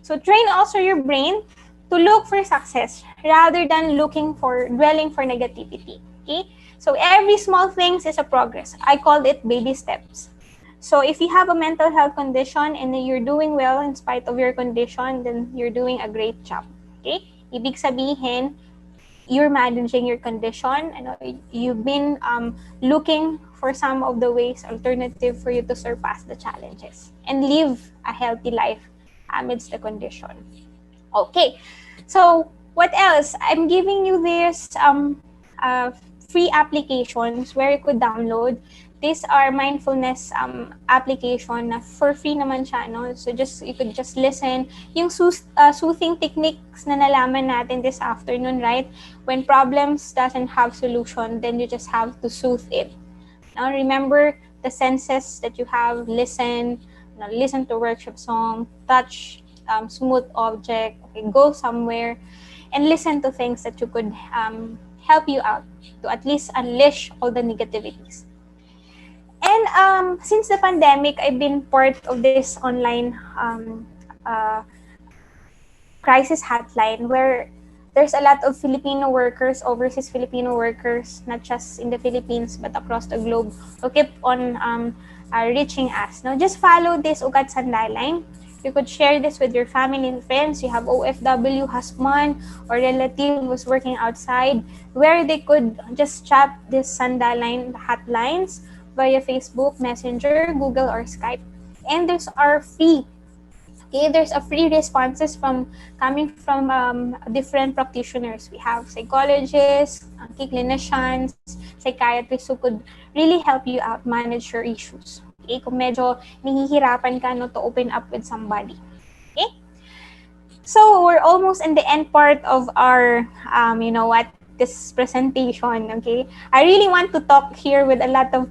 So train also your brain to look for success rather than dwelling for negativity. Okay? So every small things is a progress. I call it baby steps. So if you have a mental health condition and you're doing well in spite of your condition, then you're doing a great job. Okay? Ibig sabihin, you're managing your condition. You've been looking for some of the ways alternative for you to surpass the challenges and live a healthy life amidst the condition. Okay. So what else? I'm giving you this free applications where you could download these are mindfulness application na for free naman siya, no? So you could just listen. Yung soothing techniques na nalaman natin this afternoon, right? When problems doesn't have solution, then you just have to soothe it. Now remember the senses that you have. Listen to worship song, touch smooth object, okay, go somewhere, and listen to things that you could help you out to at least unleash all the negativities. And since the pandemic, I've been part of this online uh, crisis hotline where there's a lot of Filipino workers, overseas Filipino workers, not just in the Philippines but across the globe, who keep on reaching us. No, just follow this Ugat Sandaline. You could share this with your family and friends. You have OFW husband or relative who's working outside, where they could just chat this Sandaline hotlines via Facebook, Messenger, Google, or Skype. And these are free. Okay, there's a free responses from coming from different practitioners. We have psychologists, clinicians, psychiatrists who could really help you out manage your issues. Okay, kung medyo nahihirapan ka no, to open up with somebody. Okay, so we're almost in the end part of our, this presentation. Okay, I really want to talk here with a lot of,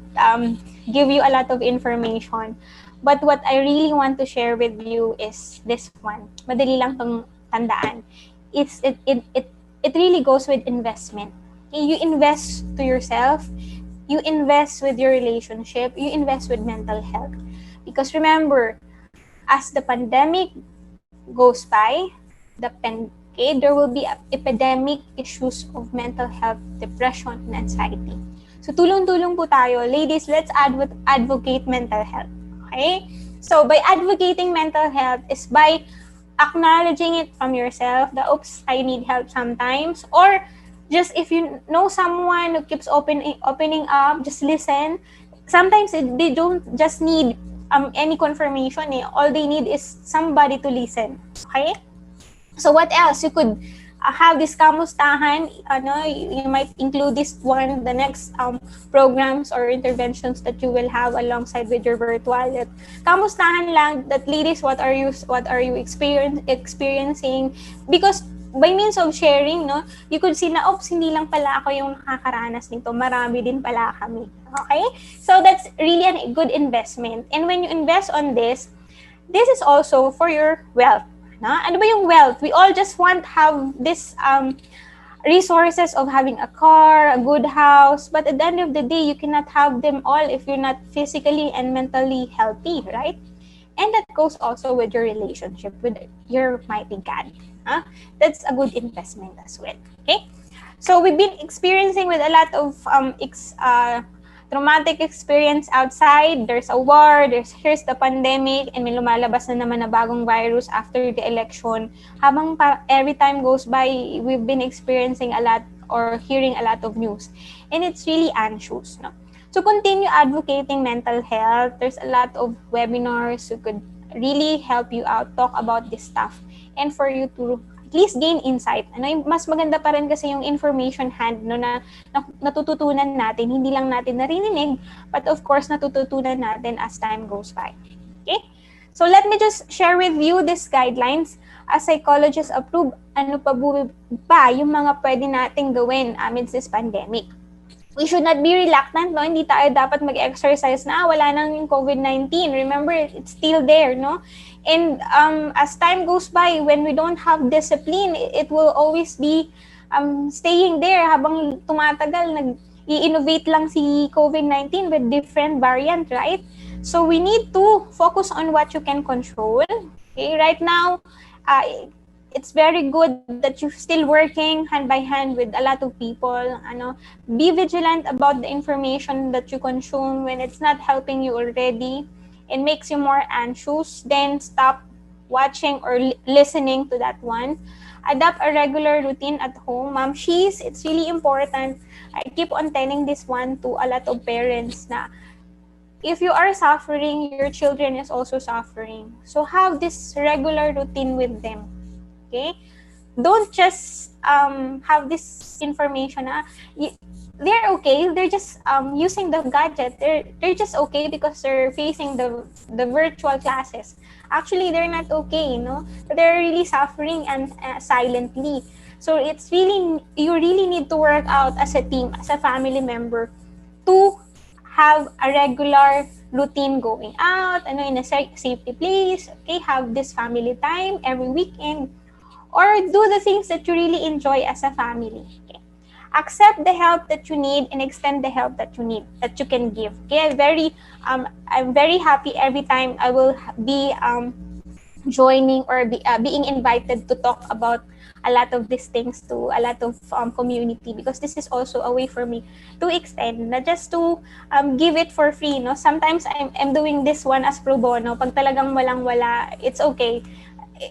give you a lot of information. But what I really want to share with you is this one. Madali lang tong tandaan. It really goes with investment. Okay, you invest to yourself, you invest with your relationship, you invest with mental health. Because remember, as the pandemic goes by, there will be epidemic issues of mental health, depression, and anxiety. So tulong-tulong po tayo. Ladies, let's advocate mental health. Okay? So by advocating mental health is by acknowledging it from yourself that, oops, I need help sometimes. Or just if you know someone who keeps opening up, just listen. Sometimes they don't just need any confirmation. All they need is somebody to listen. Okay? So what else? You could have this kamustahan. You might include this one, the next programs or interventions that you will have alongside with your virtual. Kamustahan lang that, ladies, what are you experiencing? Because by means of sharing, no, you could see na, oops, hindi lang pala ako yung nakakaranas nito, marami din pala kami. Okay? So that's really a good investment. And when you invest on this is also for your wealth. No? Ano ba yung wealth? We all just want to have this resources of having a car, a good house, but at the end of the day, you cannot have them all if you're not physically and mentally healthy, right? And that goes also with your relationship with your mighty God. Huh? That's a good investment as well. Okay? So we've been experiencing with a lot of traumatic experience outside. There's a war, here's the pandemic, and may lumalabas na naman na bagong virus after the election. Every time goes by, we've been experiencing a lot or hearing a lot of news. And it's really anxious. No? To continue advocating mental health, there's a lot of webinars who could really help you out, talk about this stuff, and for you to at least gain insight. Mas maganda pa rin kasi yung information hand, no, na natututunan natin, hindi lang natin naririnig, but of course natututunan natin as time goes by. Okay? So let me just share with you these guidelines. As psychologists approve, ano pa yung mga pwede nating gawin amidst this pandemic. We should not be reluctant, no? Hindi tayo dapat mag-exercise na wala nang yung COVID-19. Remember, it's still there, no? And as time goes by, when we don't have discipline, it will always be staying there habang tumatagal. Nag-i-innovate lang si COVID-19 with different variant, right? So we need to focus on what you can control. Okay, right now, it's very good that you're still working hand by hand with a lot of people. Be vigilant about the information that you consume. When it's not helping you already, it makes you more anxious, then stop watching or listening to that one. Adopt a regular routine at home. Mamshies, it's really important. I keep on telling this one to a lot of parents na if you are suffering, your children is also suffering. So have this regular routine with them. Okay? Don't just have this information. they're okay. They're just using the gadget. They're just okay because they're facing the virtual classes. Actually, they're not okay. They're really suffering and silently. So it's really, you really need to work out as a team, as a family member, to have a regular routine going out, in a safety place. Okay, have this family time every weekend, or do the things that you really enjoy as a family. Okay, accept the help that you need and extend the help that you need, that you can give. Okay, I'm very happy every time I will be joining or being invited to talk about a lot of these things to a lot of community, because this is also a way for me to extend, not just to give it for free. No, sometimes I'm doing this one as pro bono. Pag talagang walang wala, it's okay.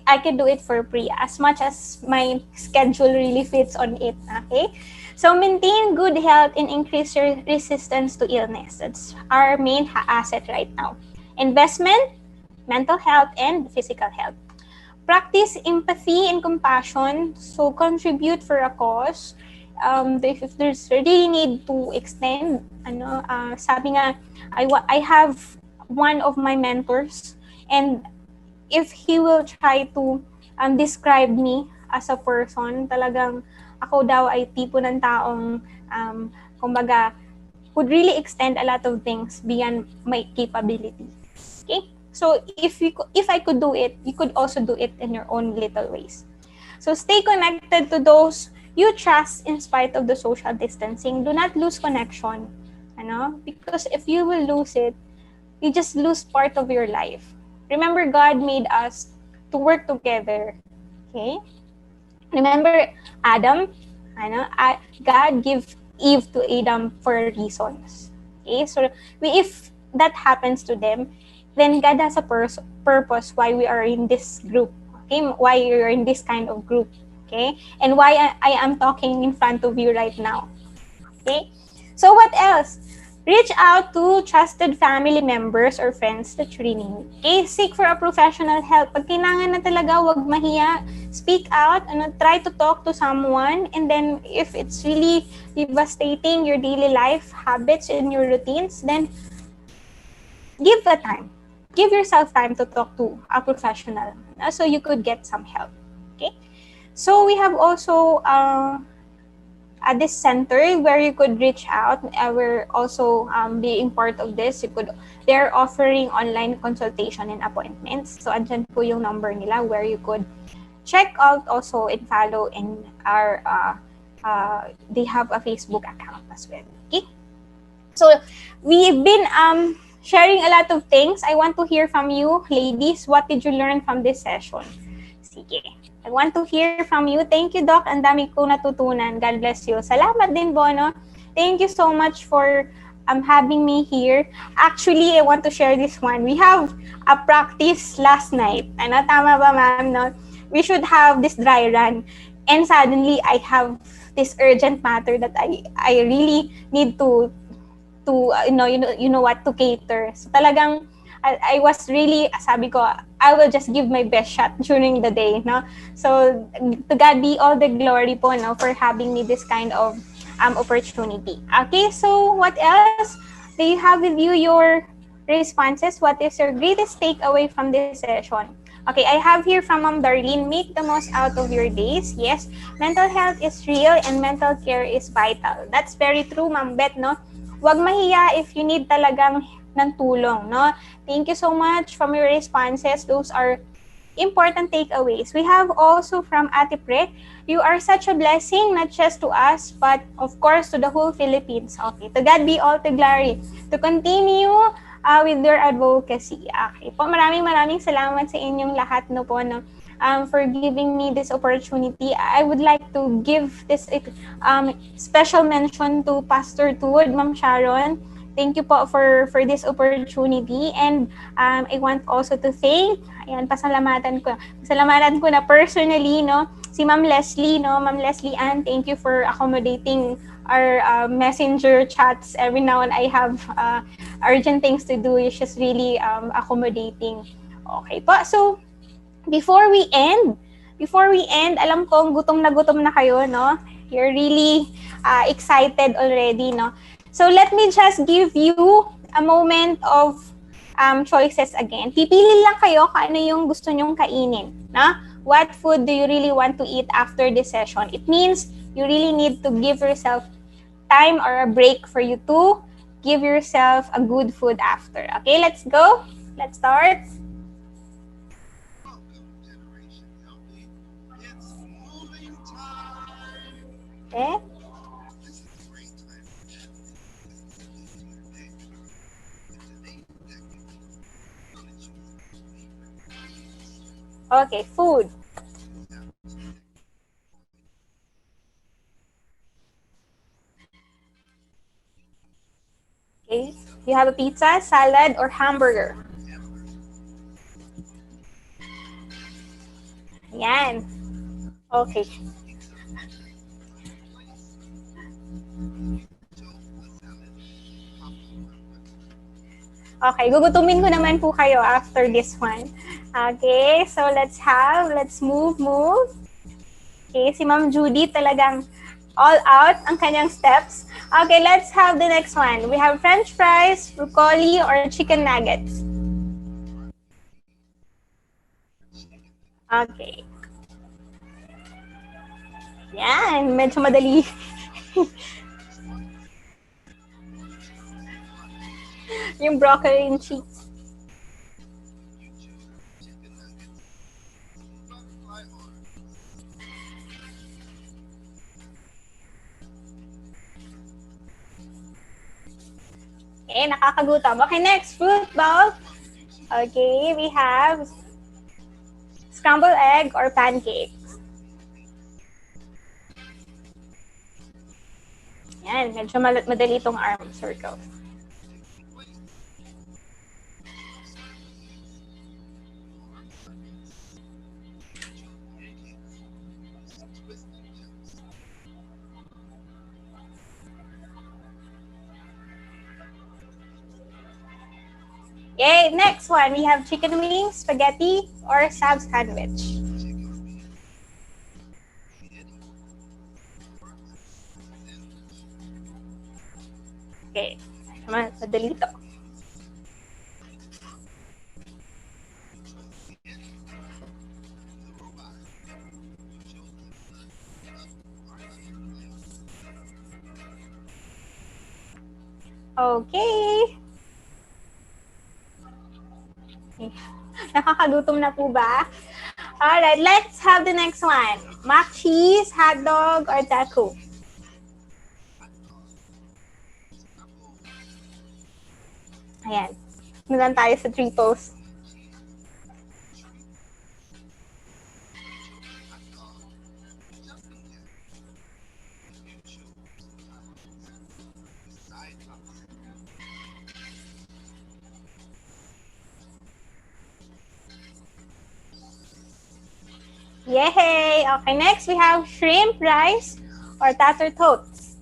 I can do it for free as much as my schedule really fits on it. Okay? So maintain good health and increase your resistance to illness. That's our main asset right now. Investment, mental health, and physical health. Practice empathy and compassion. So contribute for a cause. If there's really need to extend, sabi nga, I have one of my mentors, and if he will try to describe me as a person, talagang ako daw ay tipo ng taong, kumbaga, would really extend a lot of things beyond my capability. Okay? So if I could do it, you could also do it in your own little ways. So stay connected to those you trust in spite of the social distancing. Do not lose connection. Because if you will lose it, you just lose part of your life. Remember, God made us to work together. Okay? Remember Adam? God gave Eve to Adam for reasons. Okay? So if that happens to them, then God has a purpose why we are in this group. Okay? Why you're in this kind of group. Okay? And why I am talking in front of you right now. Okay? So what else? Reach out to trusted family members or friends that you really need. Okay? Seek for a professional help. Pag kailangan na talaga, wag mahiya. Speak out. Try to talk to someone. And then, if it's really devastating your daily life habits and your routines, then give a time. Give yourself time to talk to a professional so you could get some help. Okay? So, we have also at this center where you could reach out. We're also being part of this. They're offering online consultation and appointments. So andyan po yung number nila where you could check out also and follow in our they have a Facebook account as well. Okay? So we've been sharing a lot of things. I want to hear from you, ladies. What did you learn from this session? Sige. I want to hear from you. Thank you, Doc. Ang dami ko natutunan. God bless you. Salamat din, Bono. Thank you so much for having me here. Actually, I want to share this one. We have a practice last night. Tama ba, ma'am? No? We should have this dry run. And suddenly, I have this urgent matter that I really need to what, to cater. So talagang I was really, sabi ko, I will just give my best shot during the day, no? So to God be all the glory po, no, for having me this kind of opportunity. Okay, so what else? Do you have with you your responses? What is your greatest takeaway from this session? Okay, I have here from Ma'am Darlene, make the most out of your days. Yes, mental health is real and mental care is vital. That's very true, Ma'am Beth, no? Huwag mahiya if you need talagang ng tulong, no? Thank you so much from your responses. Those are important takeaways. We have also from Ate Pre, you are such a blessing, not just to us, but of course to the whole Philippines. Okay, to God be all the glory. To continue with your advocacy. Okay po, maraming salamat sa inyong lahat, no po, no? For giving me this opportunity. I would like to give this special mention to Pastor Tuod, Ma'am Sharon. Thank you po for this opportunity. And I want also to thank, pasalamatan ko na personally, no, si Ma'am Leslie, no, Ma'am Leslie Ann, thank you for accommodating our messenger chats. Every now and I have urgent things to do. It's just really accommodating. Okay po, so before we end, alam kong gutom na kayo, no? You're really excited already, no? So let me just give you a moment of choices again. Pipili lang kayo kung ano yung gusto nyong kainin, no? What food do you really want to eat after this session? It means you really need to give yourself time or a break for you to give yourself a good food after. Okay, let's go. Let's start. Okay. Okay, food. Okay. You have a pizza, salad, or hamburger? Yan. Okay. Okay, gugutumin ko naman po kayo after this one. Okay, so let's move. Okay, si Ma'am Judy talagang all out ang kanyang steps. Okay, let's have the next one. We have French fries, broccoli, or chicken nuggets. Okay. Yan, medyo madali. Yung broccoli and cheese. Okay, nakakagutom. Okay, next, fruit bowl. Okay, we have scrambled egg or pancakes. Yan, medyo madali itong arm circle. Okay, next one, we have chicken wings, spaghetti, or sab sandwich. Okay, madali ito. Okay. Nakakagutom na po ba? Alright, let's have the next one. Mac cheese, hot dog, or taco? Ayan. Nalan tayo sa triples. Yay! Okay, next we have shrimp, rice, or tater tots.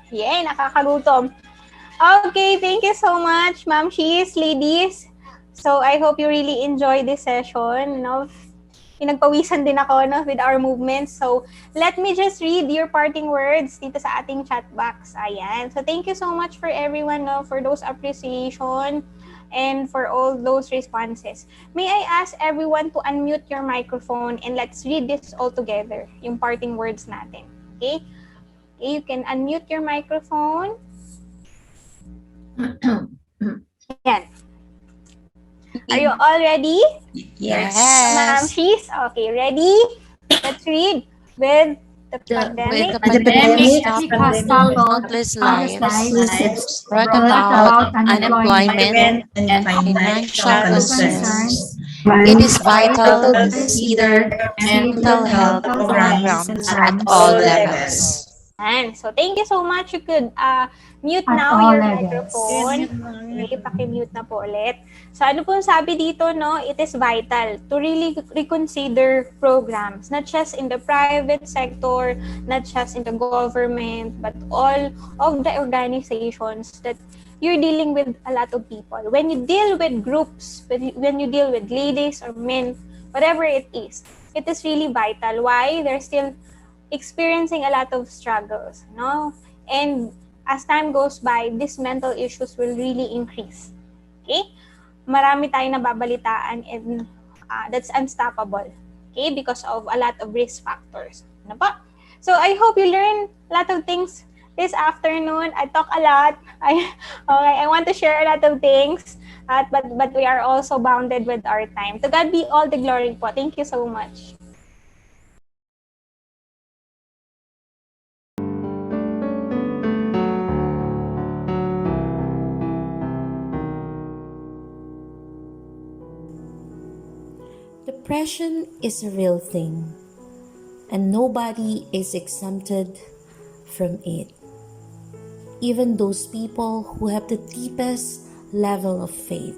Yay! Nakakagutom. Okay, thank you so much, Ma'am Cheese, ladies. So I hope you really enjoy this session. No? Pinagpawisan din ako no, with our movements. So let me just read your parting words dito sa ating chat box. Ayan. So thank you so much for everyone no, for those appreciation and for all those responses. May I ask everyone to unmute your microphone and let's read this all together, yung parting words natin. Okay? Okay, you can unmute your microphone. Yan. Are you all ready? Yes. Ma'am Cheese? Okay, ready? Let's read. With the pandemic, has followed countless lives, brought about unemployment and financial concerns. It is vital to consider mental health programs at all levels. And so, thank you so much. You could mute now your microphone. Okay, paki-mute na po ulit. So, ano po sabi dito, no? It is vital to really reconsider programs, not just in the private sector, not just in the government, but all of the organizations that you're dealing with a lot of people. When you deal with groups, when you deal with ladies or men, whatever it is really vital. Why? They're still experiencing a lot of struggles, no? And as time goes by, these mental issues will really increase. Okay? Marami tayong nababalitaan and that's unstoppable. Okay? Because of a lot of risk factors. Ano pa? So I hope you learn a lot of things this afternoon. I talk a lot. I want to share a lot of things. But we are also bounded with our time. To God be all the glory po. Thank you so much. Depression is a real thing, and nobody is exempted from it. Even those people who have the deepest level of faith.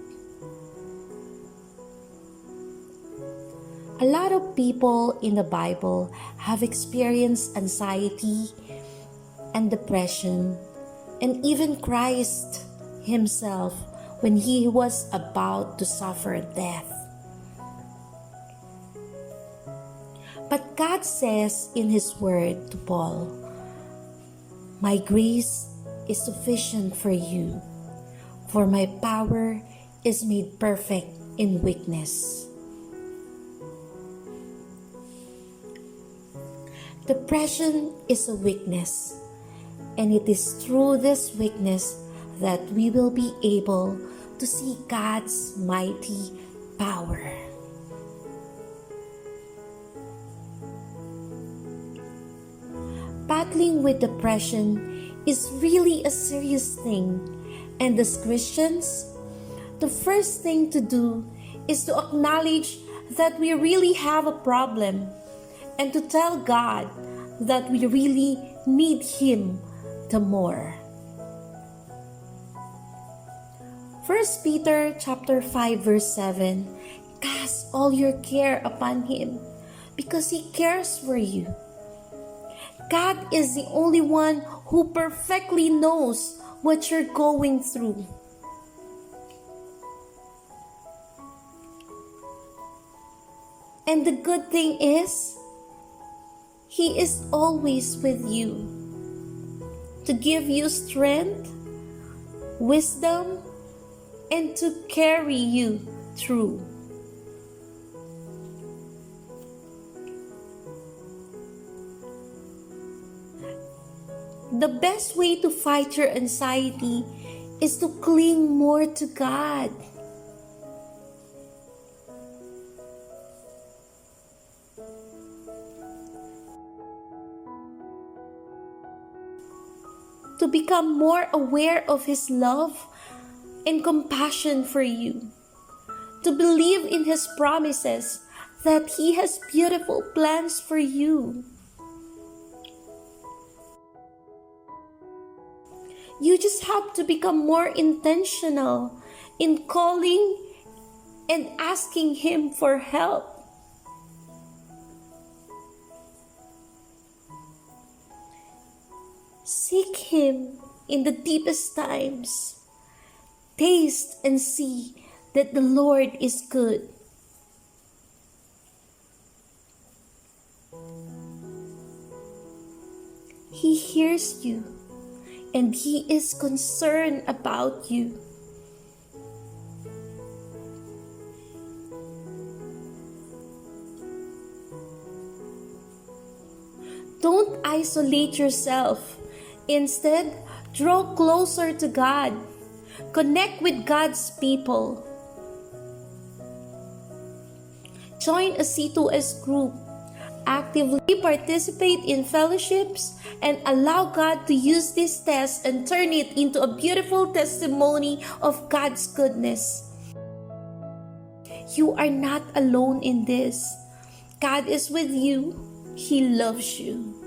A lot of people in the Bible have experienced anxiety and depression, and even Christ himself when he was about to suffer death. But God says in his word to Paul, "My grace is sufficient for you, for my power is made perfect in weakness." Depression is a weakness, and it is through this weakness that we will be able to see God's mighty power. Battling with depression is really a serious thing, and as Christians, the first thing to do is to acknowledge that we really have a problem and to tell God that we really need Him the more. 1 Peter chapter 5 verse 7, "Cast all your care upon Him because He cares for you." God is the only one who perfectly knows what you're going through. And the good thing is, He is always with you to give you strength, wisdom, and to carry you through. The best way to fight your anxiety is to cling more to God. To become more aware of His love and compassion for you. To believe in His promises that He has beautiful plans for you. You just have to become more intentional in calling and asking Him for help. Seek Him in the deepest times. Taste and see that the Lord is good. He hears you. And He is concerned about you. Don't isolate yourself. Instead, draw closer to God. Connect with God's people. Join a C2S group. Actively participate in fellowships and allow God to use this test and turn it into a beautiful testimony of God's goodness. You are not alone in this. God is with you. He loves you.